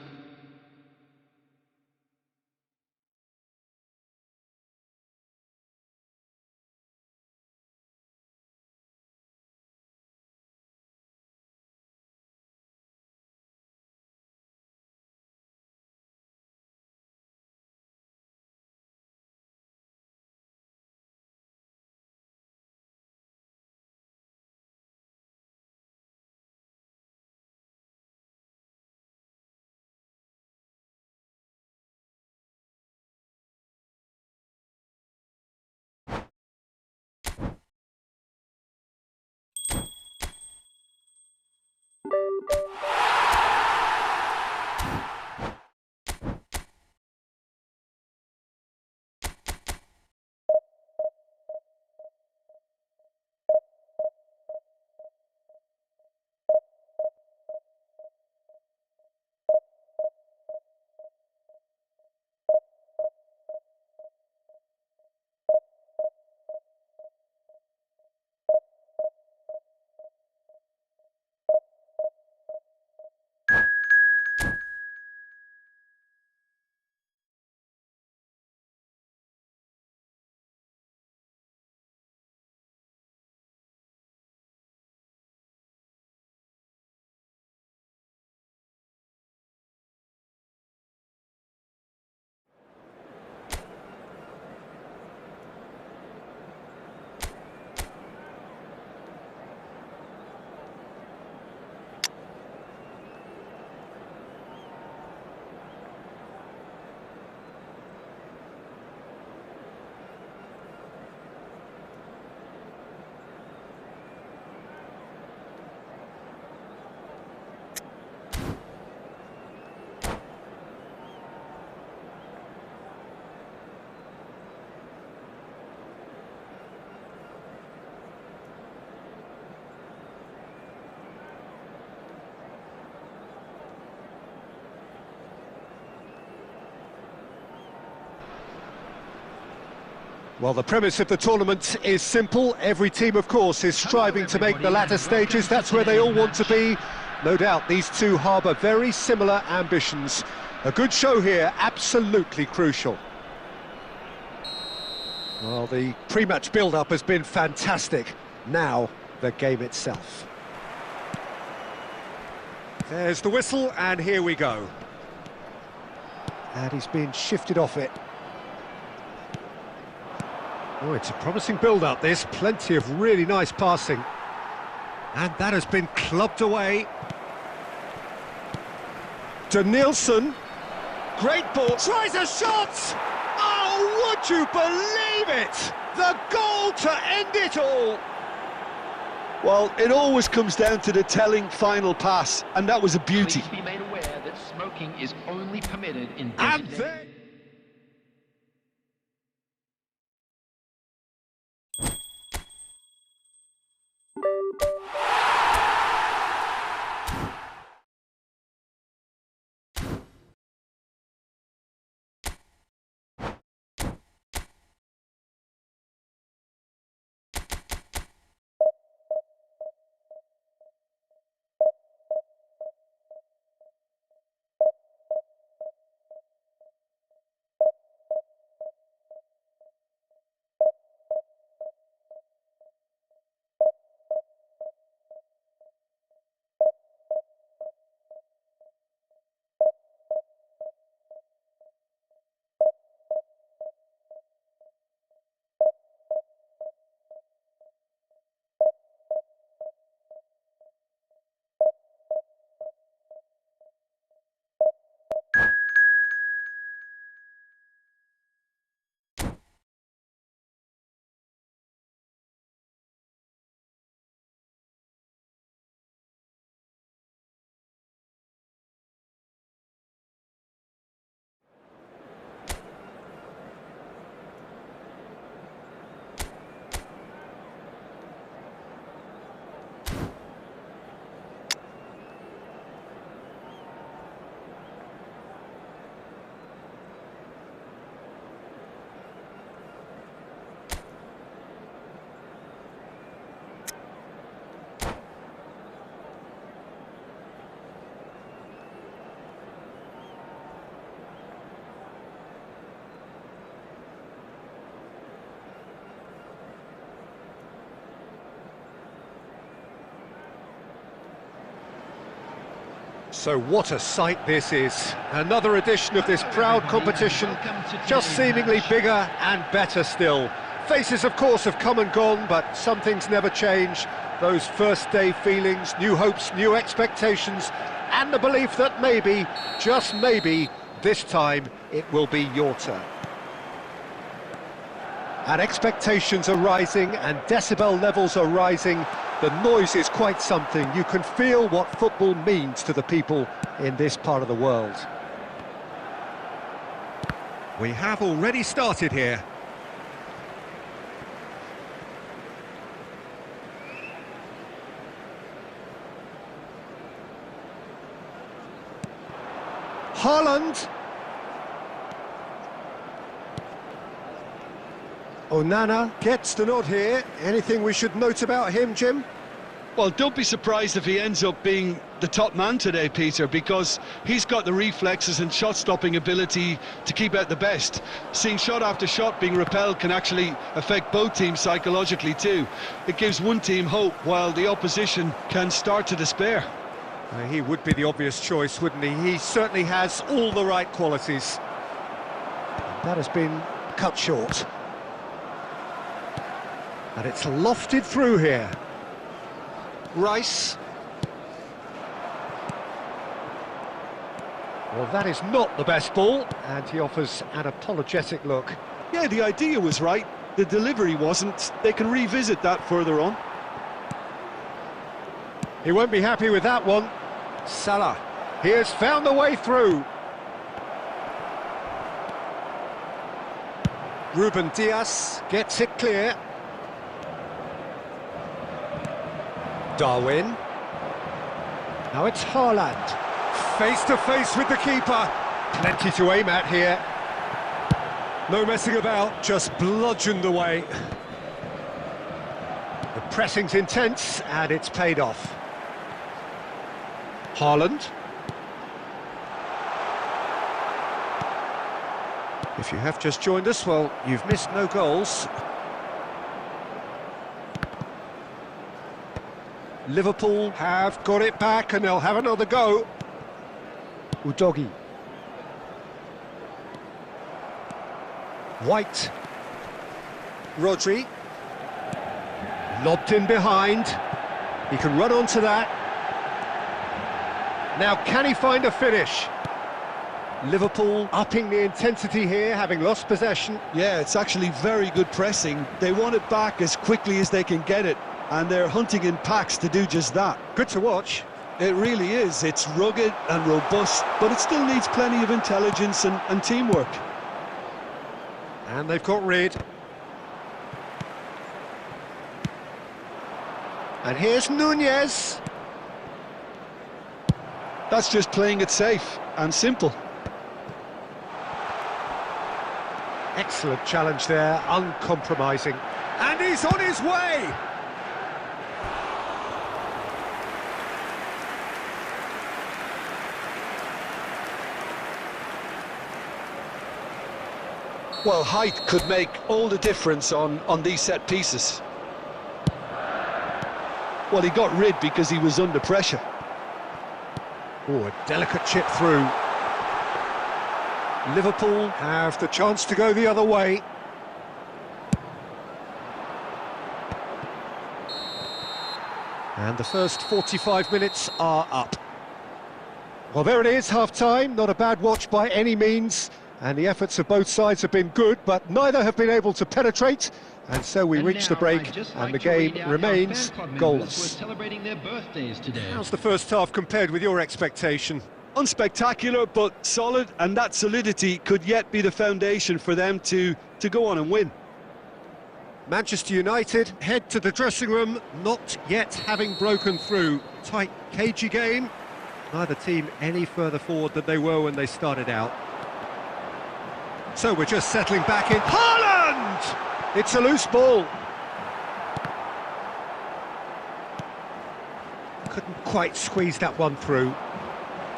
Well, the premise of the tournament is simple. Every team, of course, is striving to make the latter stages. That's where they all want to be. No doubt these two harbour very similar ambitions. A good show here, absolutely crucial. Well, the pre-match build-up has been fantastic. Now, the game itself. There's the whistle, and here we go. And he's been shifted off it. Oh, it's a promising build-up, this. Plenty of really nice passing. And that has been clubbed away. Danielson. Great ball. Tries a shot! Oh, would you believe it? The goal to end it all! Well, it always comes down to the telling final pass, and that was a beauty. Please be made aware that smoking is only permitted in And designated... then... So what a sight this is. Another edition of this proud competition, just seemingly bigger and better still. Faces, of course, have come and gone, but some things never change. Those first day feelings, new hopes, new expectations, and the belief that maybe, just maybe, this time it will be your turn. And expectations are rising and decibel levels are rising. The noise is quite something. You can feel what football means to the people in this part of the world. We have already started here. Haaland. Onana gets the nod here. Anything we should note about him, Jim? Well, don't be surprised if he ends up being the top man today, Peter, because he's got the reflexes and shot-stopping ability to keep out the best. Seeing shot after shot being repelled can actually affect both teams psychologically too. It gives one team hope, while the opposition can start to despair. He would be the obvious choice, wouldn't he? He certainly has all the right qualities. That has been cut short. And it's lofted through here. Rice. Well, that is not the best ball, and he offers an apologetic look. Yeah, the idea was right, the delivery wasn't. They can revisit that further on. He won't be happy with that one. Salah, he has found the way through. Ruben Dias gets it clear. Darwin. Now it's Haaland. Face to face with the keeper. Plenty to aim at here. No messing about, just bludgeoned away. The pressing's intense and it's paid off. Haaland. If you have just joined us, well, you've missed no goals. Liverpool have got it back and they'll have another go. Udogi. White. Rodri. Lobbed in behind. He can run onto that. Now, can he find a finish? Liverpool upping the intensity here, having lost possession. Yeah, it's actually very good pressing. They want it back as quickly as they can get it, and they're hunting in packs to do just that. Good to watch. It really is. It's rugged and robust, but it still needs plenty of intelligence and teamwork. And they've got rid. And here's Nunez. That's just playing it safe and simple. Excellent challenge there, uncompromising. And he's on his way! Well, height could make all the difference on these set pieces. Well, he got rid because he was under pressure. Oh, a delicate chip through. Liverpool have the chance to go the other way. And the first 45 minutes are up. Well, there it is, half-time. Not a bad watch by any means. And the efforts of both sides have been good, but neither have been able to penetrate. And so we reach the break, and the game remains goalless. Celebrating their birthdays today. How's the first half compared with your expectation? Unspectacular, but solid, and that solidity could yet be the foundation for them to go on and win. Manchester United head to the dressing room, not yet having broken through. Tight, cagey game. Neither team any further forward than they were when they started out. So we're just settling back in. Haaland! It's a loose ball. Couldn't quite squeeze that one through.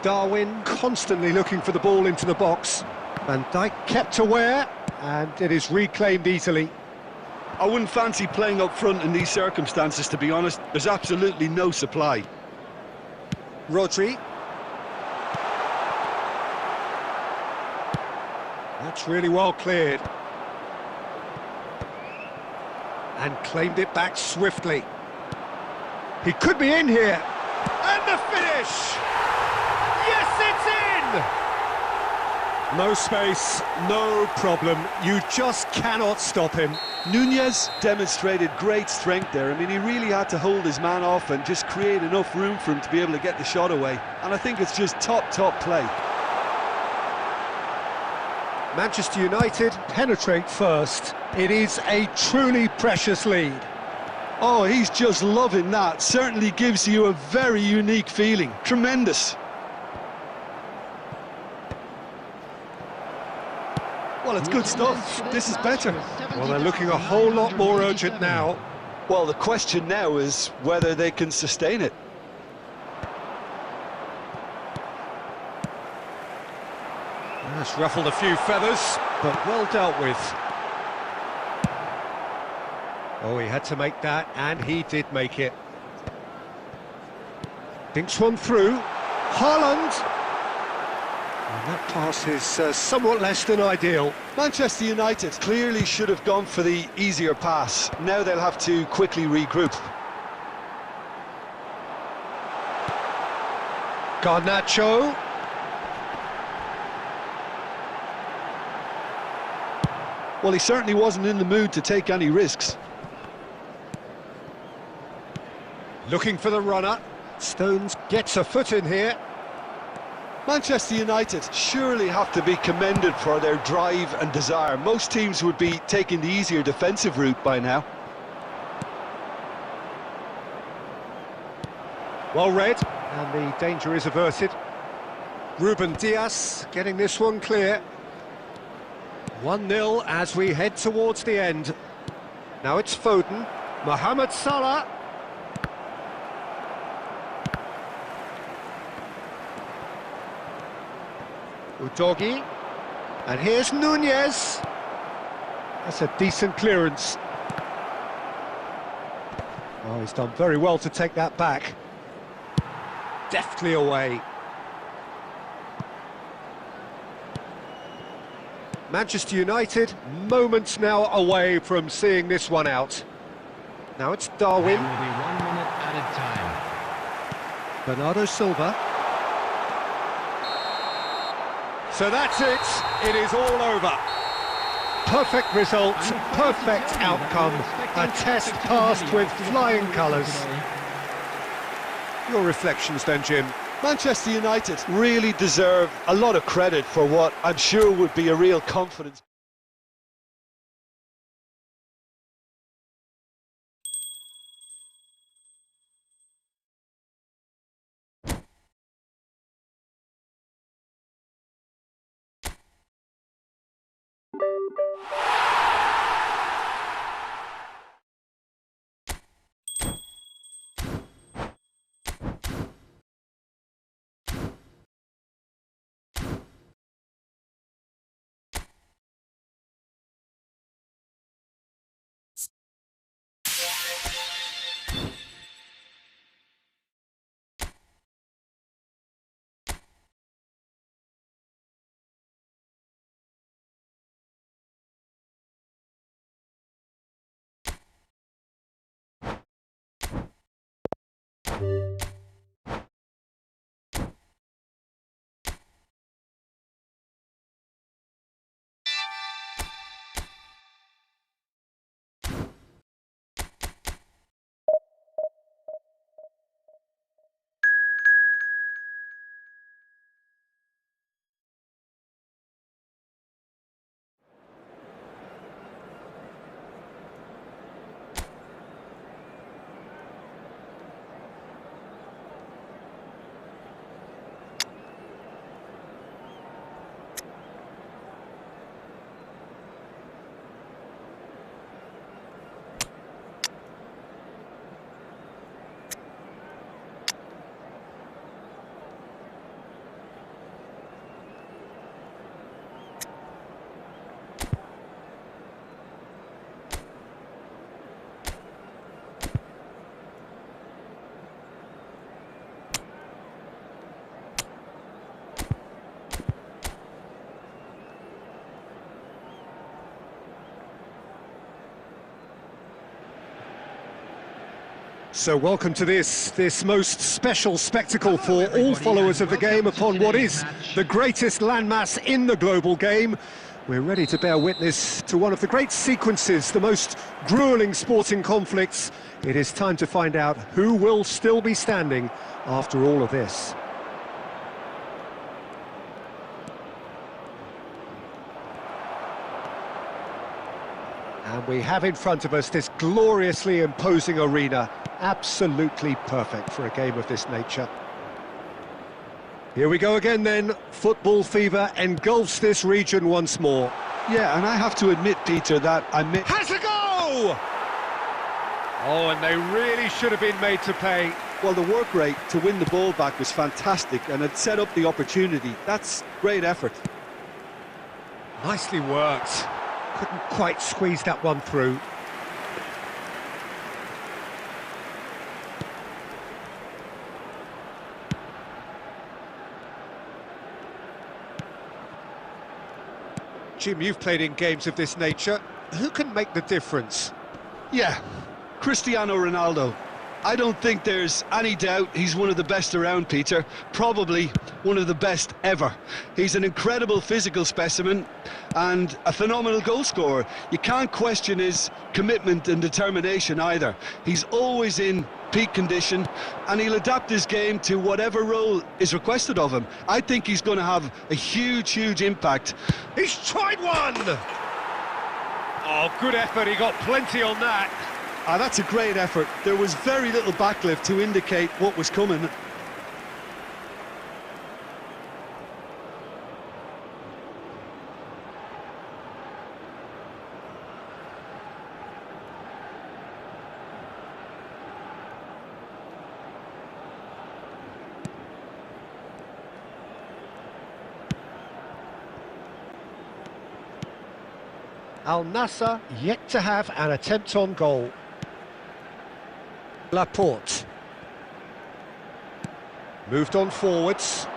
Darwin constantly looking for the ball into the box. Van Dijk kept aware, and it is reclaimed easily. I wouldn't fancy playing up front in these circumstances, to be honest. There's absolutely no supply. Rodri. That's really well cleared. And claimed it back swiftly. He could be in here. And the finish! Yes, it's in! No space, no problem. You just cannot stop him. Nunez demonstrated great strength there. I mean, he really had to hold his man off and just create enough room for him to be able to get the shot away. And I think it's just top play. Manchester United penetrate first. It is a truly precious lead. Oh, he's just loving that. Certainly gives you a very unique feeling. Tremendous. Well, it's good stuff. This is better. Well, they're looking a whole lot more urgent now. Well, the question now is whether they can sustain it. That's ruffled a few feathers, but well dealt with. Oh, he had to make that, and he did make it. Dinks one through. Haaland! And that pass is somewhat less than ideal. Manchester United clearly should have gone for the easier pass. Now they'll have to quickly regroup. Garnacho. Well, he certainly wasn't in the mood to take any risks. Looking for the runner. Stones gets a foot in here. Manchester United surely have to be commended for their drive and desire. Most teams would be taking the easier defensive route by now. Well read, and the danger is averted. Ruben Dias getting this one clear. 1-0 as we head towards the end. Now it's Foden. Mohamed Salah. Udogi. And here's Nunez. That's a decent clearance. Oh, he's done very well to take that back. Deftly away. Manchester United, moments now away from seeing this one out. Now it's Darwin. There will be 1 minute added time. Bernardo Silva. So that's it. It is all over. Perfect result, perfect outcome. A test passed with flying colours. Your reflections then, Jim? Manchester United really deserve a lot of credit for what I'm sure would be a real confidence. So welcome to this most special spectacle for all followers of the game upon what is the greatest landmass in the global game. We're ready to bear witness to one of the great sequences, the most grueling sporting conflicts. It is time to find out who will still be standing after all of this. And we have in front of us this gloriously imposing arena, absolutely perfect for a game of this nature. Here we go again then, football fever engulfs this region once more. Yeah, and I have to admit, Peter, that Has a go! Oh, and they really should have been made to pay. well, the work rate to win the ball back was fantastic, and it set up the opportunity. That's great effort. Nicely worked. Couldn't quite squeeze that one through. Jim, you've played in games of this nature. Who can make the difference? Yeah, Cristiano Ronaldo. I don't think there's any doubt he's one of the best around, Peter. Probably one of the best ever. He's an incredible physical specimen and a phenomenal goal scorer. You can't question his commitment and determination either. He's always in peak condition and he'll adapt his game to whatever role is requested of him. I think he's going to have a huge impact. He's tried one! Oh, good effort, he got plenty on that. That's a great effort. There was very little backlift to indicate what was coming. Al Nassr yet to have an attempt on goal. Laporte. Moved on forwards.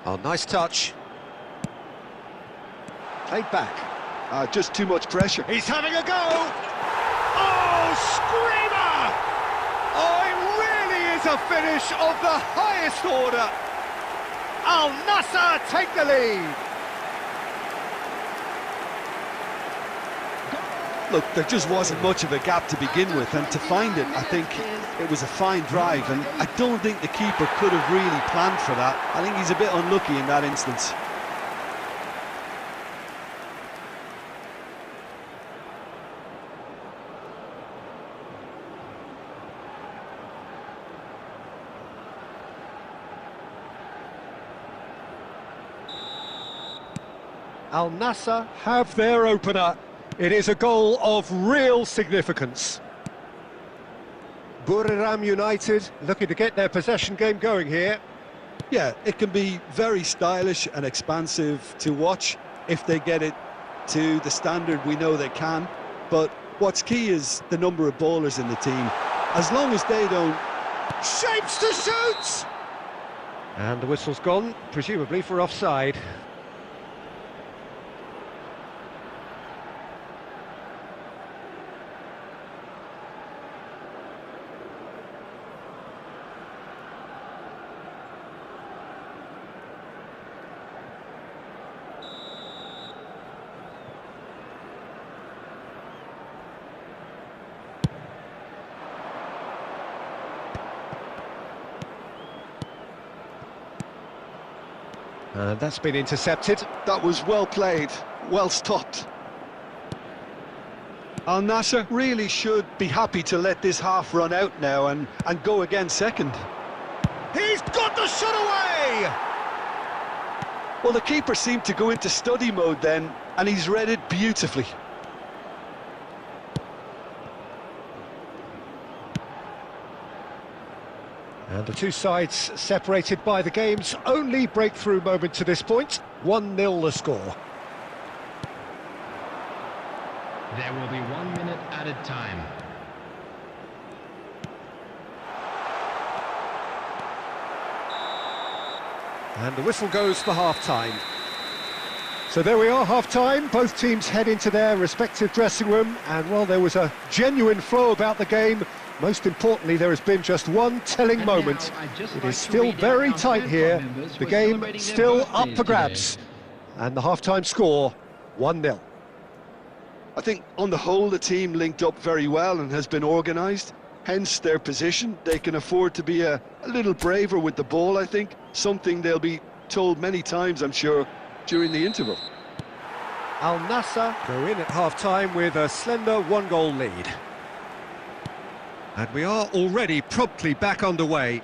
Oh, nice touch. Played back. Just too much pressure. He's having a go! Oh, screamer! Oh, it is a finish of the highest order. Al Nassr take the lead. Look, there just wasn't much of a gap to begin with, and to find it, I think it was a fine drive, and I don't think the keeper could have really planned for that. I think he's a bit unlucky in that instance. Al Nassr have their opener. It is a goal of real significance. Buriram United looking to get their possession game going here. Yeah, it can be very stylish and expansive to watch if they get it to the standard we know they can. But what's key is the number of bowlers in the team. As long as they don't... Shapes to shoot! And the whistle's gone, presumably for offside. And that's been intercepted. That was well played, well stopped. Al Nassr really should be happy to let this half run out now and go again second. He's got the shot away! Well, the keeper seemed to go into study mode then, and he's read it beautifully. And the two sides separated by the game's only breakthrough moment to this point. 1-0 the score. There will be 1 minute added time. And the whistle goes for half-time. So there we are, half-time. Both teams head into their respective dressing room. And while there was a genuine flow about the game, most importantly, there has been just one telling moment. It is still very tight here. The game still up for grabs. And the half-time score, 1-0. I think on the whole the team linked up very well and has been organised. Hence their position. They can afford to be a little braver with the ball, I think. Something they'll be told many times, I'm sure, during the interval. Al Nassr go in at half-time with a slender 1-goal lead. And we are already promptly back underway.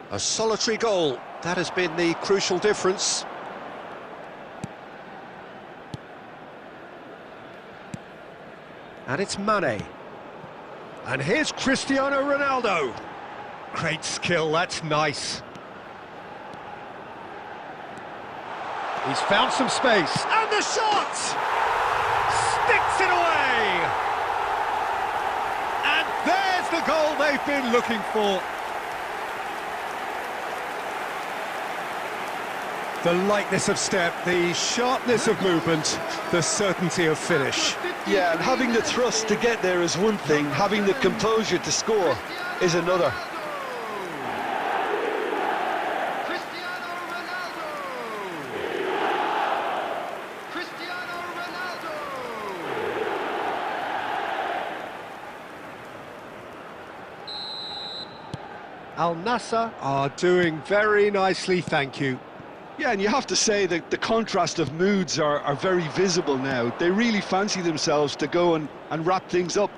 A solitary goal, that has been the crucial difference. And it's Mane. And here's Cristiano Ronaldo. Great skill, that's nice. He's found some space, and the shot! Sticks it away! And there's the goal they've been looking for. The lightness of step, the sharpness of movement, the certainty of finish. Yeah, and having the thrust to get there is one thing, having the composure to score is another. Al Nassr are doing very nicely, thank you. Yeah, and you have to say that the contrast of moods are very visible now. They really fancy themselves to go and wrap things up.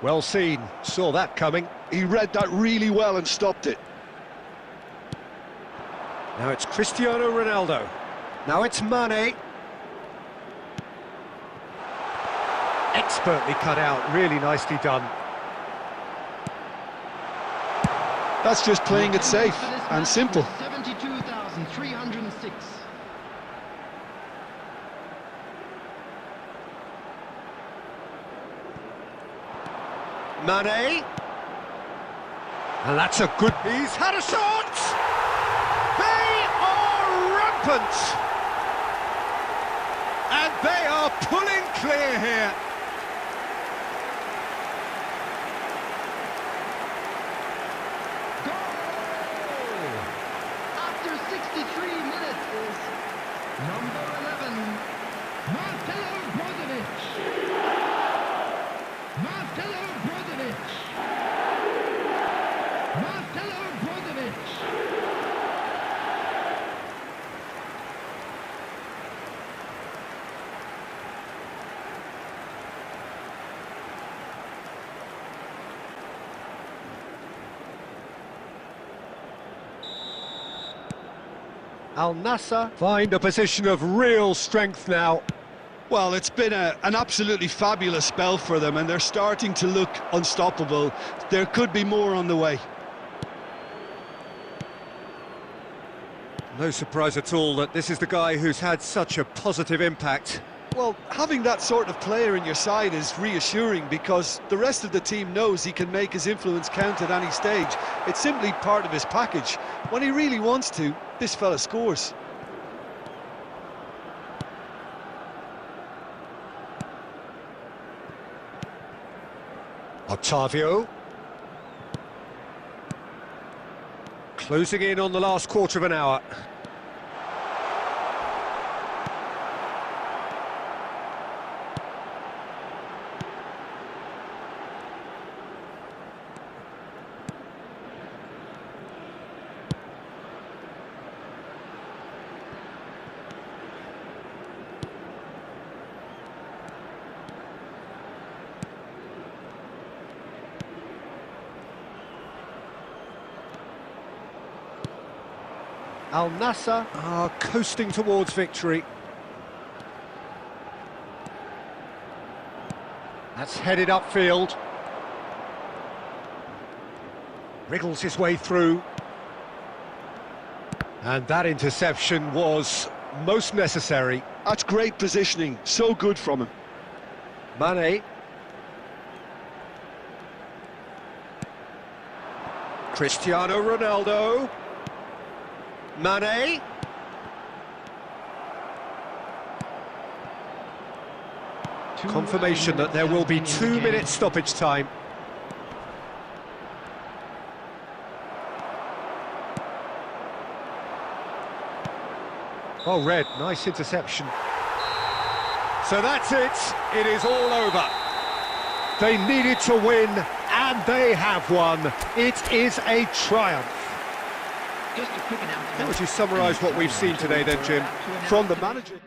Well seen, saw that coming. He read that really well and stopped it. Now it's Cristiano Ronaldo. Now it's Mane. Expertly cut out, really nicely done. That's just playing it safe and simple. 72,306. Mane. And that's a good... He's had a shot! They are rampant! And they are pulling clear here. Al Nassr find a position of real strength now. Well, it's been an absolutely fabulous spell for them, and they're starting to look unstoppable. There could be more on the way. No surprise at all that this is the guy who's had such a positive impact. Well, having that sort of player in your side is reassuring because the rest of the team knows he can make his influence count at any stage. It's simply part of his package. When he really wants to, this fella scores. Otavio. Closing in on the last quarter of an hour. Al Nassr are coasting towards victory. That's headed upfield. Wriggles his way through. And that interception was most necessary. That's great positioning, so good from him. Mane. Cristiano Ronaldo. Mane. Confirmation that there will be 2 minutes stoppage time. Oh, red, nice interception. So that's it, it is all over. They needed to win, and they have won. It is a triumph. Just a quick announcement. How would you summarise what we've seen today then, Jim? From the manager.